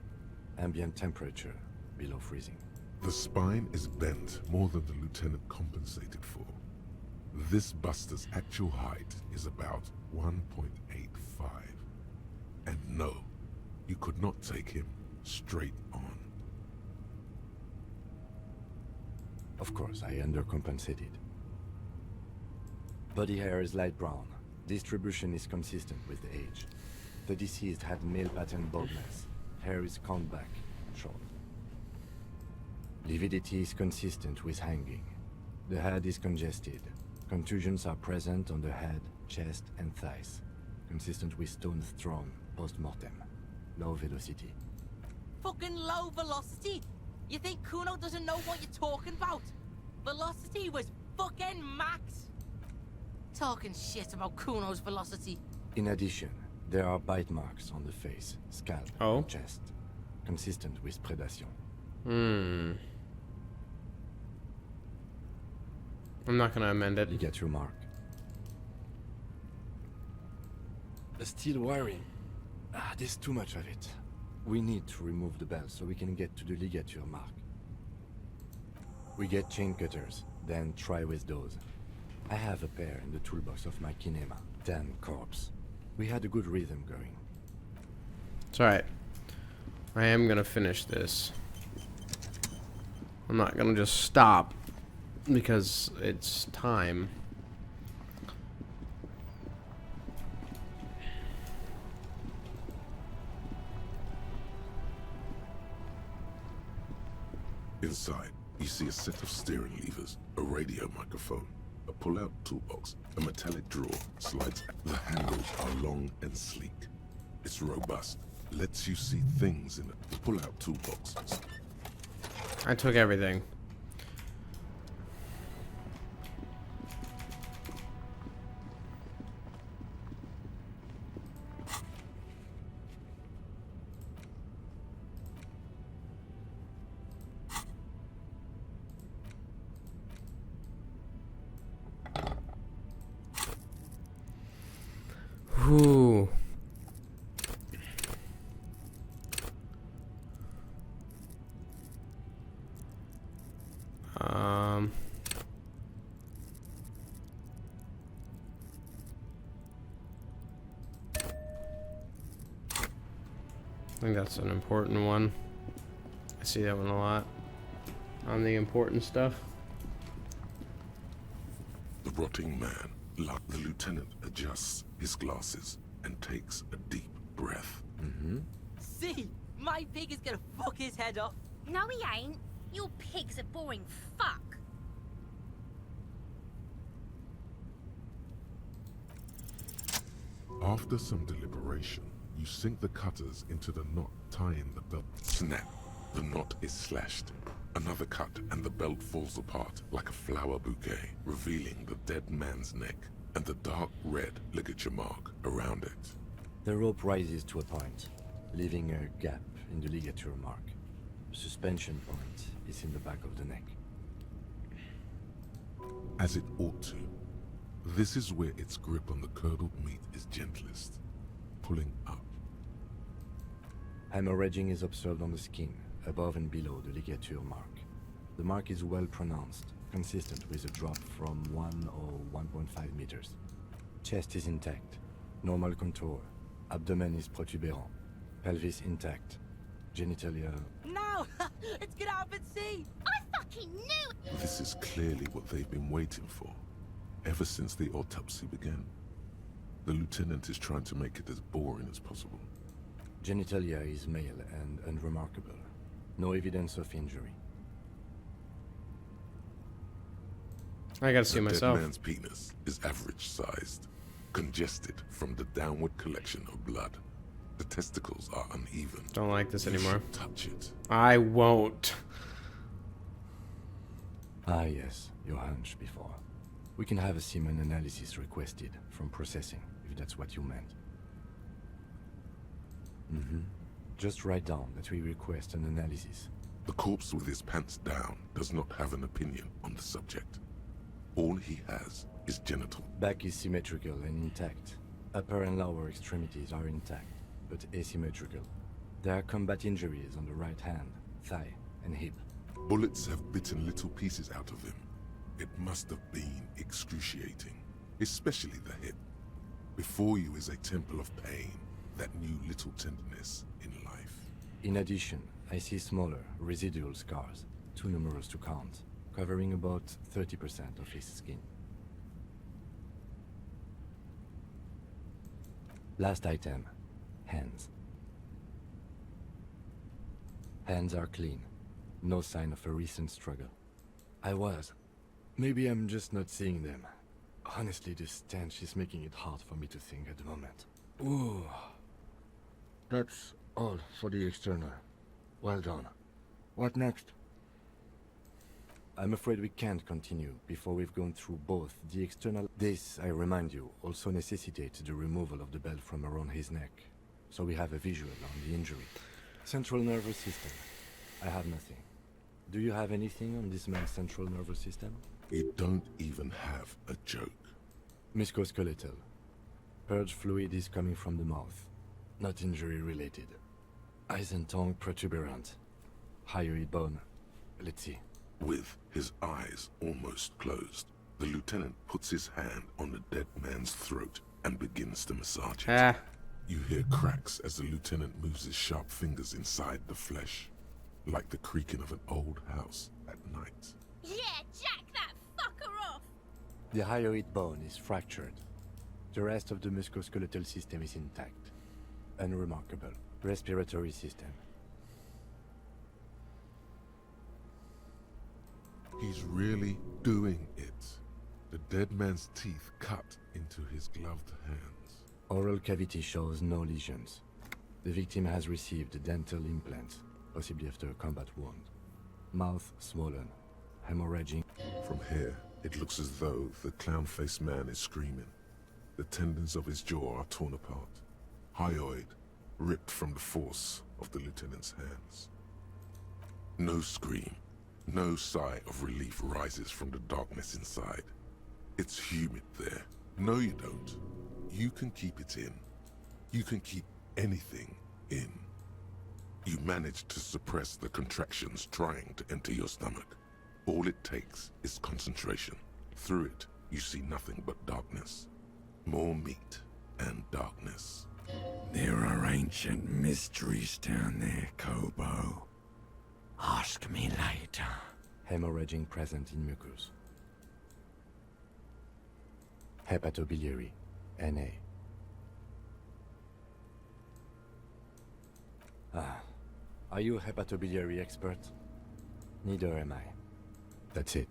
Ambient temperature below freezing. The spine is bent more than the lieutenant compensated for. This buster's actual height is about 1.85. And no, you could not take him straight on. Of course, I undercompensated. Body hair is light brown. Distribution is consistent with age. The deceased had male pattern baldness. Hair is combed back and short. Lividity is consistent with hanging. The head is congested. Contusions are present on the head, chest, and thighs. Consistent with stones thrown post-mortem. Low velocity. Fucking low velocity? You think Kuno doesn't know what you're talking about? Velocity was fucking max. Talking shit about Kuno's velocity. In addition, there are bite marks on the face, scalp, and chest. Consistent with predation. I'm not gonna amend it. You get your mark. The steel wiring. There's too much of it. We need to remove the bell so we can get to the ligature mark. We get chain cutters, then try with those. I have a pair in the toolbox of my kinema. Damn corpse. We had a good rhythm going. It's alright. I am gonna finish this. I'm not gonna just stop because it's time. Inside, you see a set of steering levers, a radio microphone, a pull-out toolbox, a metallic drawer slides. The handles are long and sleek. It's robust, lets you see things in it. The pull-out toolbox. I took everything. Whew. I think that's an important one. I see that one a lot on the important stuff. The rotting man, like the lieutenant, adjusts his glasses and takes a deep breath. See, my pig is gonna fuck his head off. No, he ain't. Your pig's a boring fuck. After some deliberation, you sink the cutters into the knot tying the belt. Snap! The knot is slashed. Another cut and the belt falls apart like a flower bouquet, revealing the dead man's neck and the dark red ligature mark around it. The rope rises to a point, leaving a gap in the ligature mark. The suspension point is in the back of the neck. As it ought to. This is where its grip on the curdled meat is gentlest, pulling up. Hemorrhaging is observed on the skin, above and below the ligature mark. The mark is well pronounced, consistent with a drop from 1 or 1.5 meters. Chest is intact, normal contour. Abdomen is protuberant, pelvis intact, genitalia... No! It's get up and see! I fucking knew it! This is clearly what they've been waiting for, ever since the autopsy began. The lieutenant is trying to make it as boring as possible. Genitalia is male and unremarkable. No evidence of injury. I gotta see myself. The dead man's penis is average-sized, congested from the downward collection of blood. The testicles are uneven. Don't like this You anymore. should touch it. I won't. Ah yes, your hunch before. We can have a semen analysis requested from processing, if that's what you meant. Just write down that we request an analysis. The corpse with his pants down does not have an opinion on the subject. All he has is genital. Back is symmetrical and intact. Upper and lower extremities are intact, but asymmetrical. There are combat injuries on the right hand, thigh, and hip. Bullets have bitten little pieces out of him. It must have been excruciating, especially the hip. Before you is a temple of pain that knew little tenderness in life. In addition, I see smaller, residual scars, too numerous to count, covering about 30% of his skin. Last item, hands. Hands are clean. No sign of a recent struggle. Maybe I'm just not seeing them. Honestly, this stench is making it hard for me to think at the moment. Ooh. That's all for the external. Well done. What next? I'm afraid we can't continue before we've gone through both the external... This, I remind you, also necessitates the removal of the belt from around his neck, so we have a visual on the injury. Central nervous system. I have nothing. Do you have anything on this man's central nervous system? You don't even have a joke. Musculoskeletal. Purge fluid is coming from the mouth. Not injury related. Eyes and tongue protuberant. Hyoid bone. Let's see. With his eyes almost closed, the lieutenant puts his hand on the dead man's throat and begins to massage it. You hear cracks as the lieutenant moves his sharp fingers inside the flesh, like the creaking of an old house at night. Yeah, jack that fucker off! The hyoid bone is fractured. The rest of the musculoskeletal system is intact. Unremarkable. Respiratory system. He's really doing it. The dead man's teeth cut into his gloved hands. Oral cavity shows no lesions. The victim has received dental implants, possibly after a combat wound. Mouth swollen, hemorrhaging. From here, it looks as though the clown-faced man is screaming. The tendons of his jaw are torn apart. Hyoid ripped from the force of the lieutenant's hands. No scream, no sigh of relief rises from the darkness inside. It's humid there. No, you don't. You can keep it in. You can keep anything in. You manage to suppress the contractions trying to enter your stomach. All it takes is concentration. Through it, you see nothing but darkness. More meat and darkness. There are ancient mysteries down there, Kobo. Ask me later. Hemorrhaging present in mucus. Hepatobiliary, Na. Are you a hepatobiliary expert? Neither am I. That's it.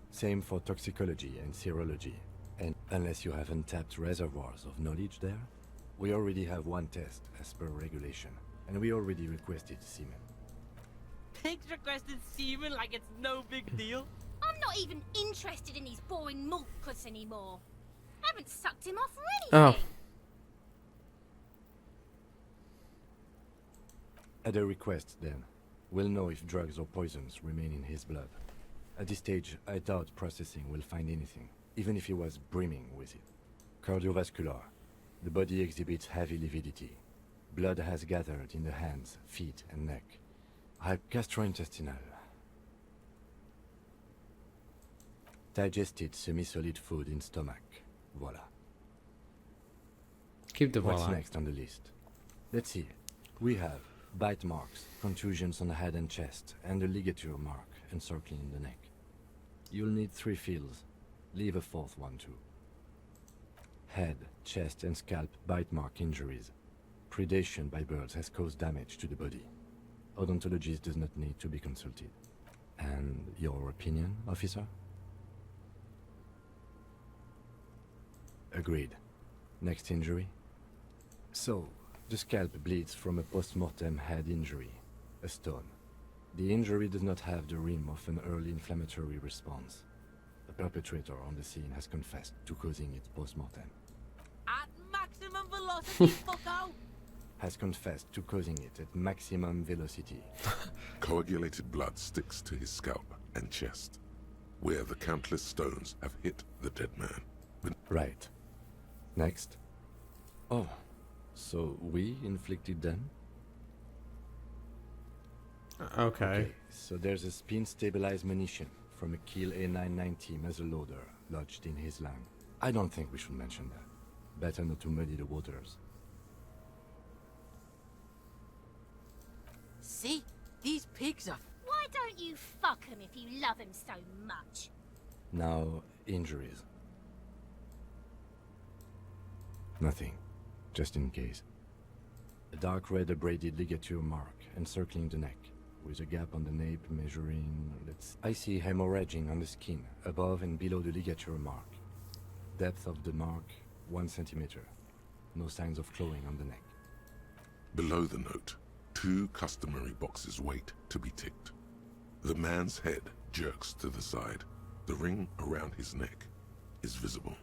Same for toxicology and serology. And unless you have untapped reservoirs of knowledge there, we already have one test as per regulation, and we already requested semen. Pigs requested semen like it's no big deal. I'm not even interested in these boring mulkus anymore. I haven't sucked him off or Oh. anything. At a request, then, we'll know if drugs or poisons remain in his blood. At this stage, I doubt processing will find anything, even if he was brimming with it. Cardiovascular. The body exhibits heavy lividity. Blood has gathered in the hands, feet, and neck. Gastrointestinal. Digested semi-solid food in stomach. Voila. Keep the What's voila. next on the list? Let's see. We have bite marks, contusions on the head and chest, and a ligature mark encircling the neck. You'll need 3 fills. Leave a 4th one too. Head, chest, and scalp bite mark injuries. Predation by birds has caused damage to the body. Odontologist does not need to be consulted. And your opinion, officer? Agreed. Next injury? So, the scalp bleeds from a post-mortem head injury, a stone. The injury does not have the rim of an early inflammatory response. The perpetrator on the scene has confessed to causing it post-mortem. At maximum velocity, fucko! Has confessed to causing it at maximum velocity. Coagulated blood sticks to his scalp and chest, where the countless stones have hit the dead man. Right. Next. Oh, so we inflicted them? Okay. So there's a spin-stabilized munition from a Kiel A990 muzzleloader lodged in his lung. I don't think we should mention that. Better not to muddy the waters. See? These pigs are... Why don't you fuck him if you love him so much? Now, injuries. Nothing. Just in case. A dark red abraded ligature mark encircling the neck, with a gap on the nape measuring... I see hemorrhaging on the skin, above and below the ligature mark. Depth of the mark, 1 centimeter. No signs of clawing on the neck. Below the note, 2 customary boxes wait to be ticked. The man's head jerks to the side. The ring around his neck is visible.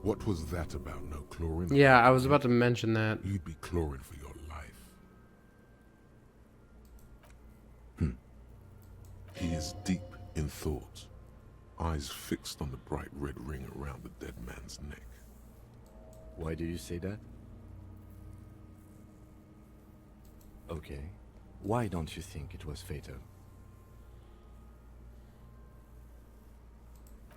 What was that about? No chlorine? Yeah, I was about to mention that. You'd be chlorine for your life. He is deep in thought, eyes fixed on the bright red ring around the dead man's neck. Why do you say that? Okay. Why don't you think it was fatal?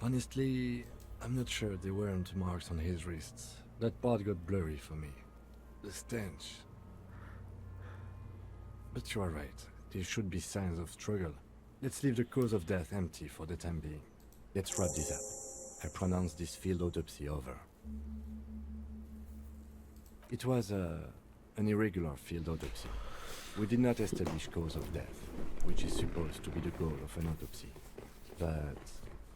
Honestly, I'm not sure there weren't marks on his wrists. That part got blurry for me. The stench. But you are right. There should be signs of struggle. Let's leave the cause of death empty for the time being. Let's wrap this up. I pronounce this field autopsy over. It was an irregular field autopsy. We did not establish cause of death, which is supposed to be the goal of an autopsy. But,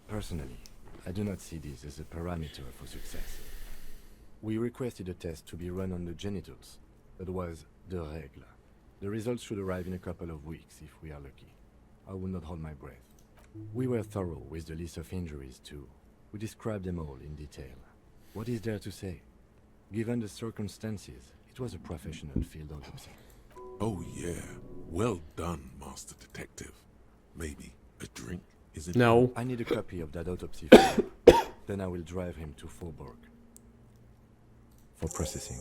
personally, I do not see this as a parameter for success. We requested a test to be run on the genitals. That was the règle. The results should arrive in a couple of weeks if we are lucky. I will not hold my breath. We were thorough with the list of injuries too. We described them all in detail. What is there to say? Given the circumstances, it was a professional field autopsy. Oh yeah. Well done, Master Detective. Maybe a drink? Is it? No. I need a copy of that autopsy form. Then I will drive him to Faubourg for processing.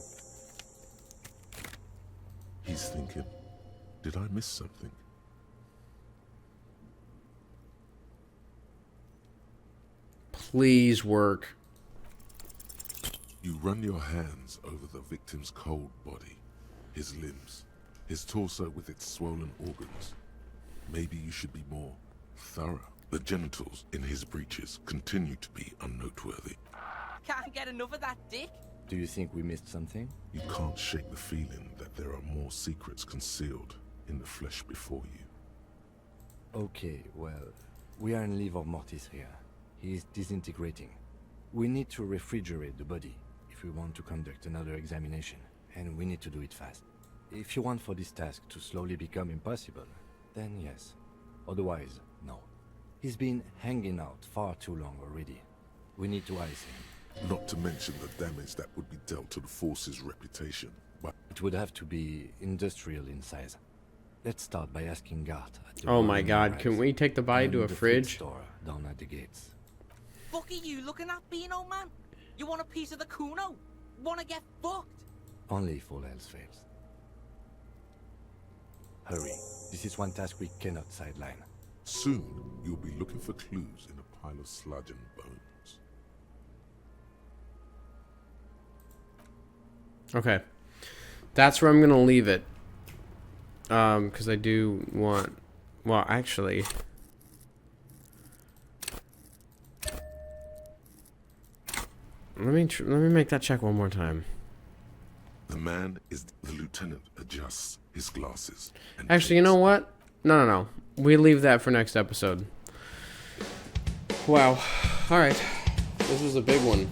He's thinking, did I miss something? Please work. You run your hands over the victim's cold body, his limbs, his torso with its swollen organs. Maybe you should be more thorough. The genitals in his breeches continue to be unnoteworthy. Can't get enough of that dick. Do you think we missed something? You can't shake the feeling that there are more secrets concealed in the flesh before you. Okay, well, we are in livor mortis here. He is disintegrating. We need to refrigerate the body if we want to conduct another examination, and we need to do it fast. If you want for this task to slowly become impossible, then yes. Otherwise, no. He's been hanging out far too long already. We need to ice him. Not to mention the damage that would be dealt to the force's reputation. But it would have to be industrial in size. Let's start by asking Gart. Oh my god, can we take the body to a fridge? Store down at the gates. Fuck are you looking at, being old man? You want a piece of the Kuno? Wanna get fucked? Only if all else fails. Hurry. This is one task we cannot sideline. Soon, you'll be looking for clues in a pile of sludge and bones. Okay. That's where I'm going to leave it. Because I do want... Well, actually... Let me make that check one more time. The man is... The lieutenant adjusts his glasses. Actually, you know what? No. We leave that for next episode. Wow. Alright. This was a big one.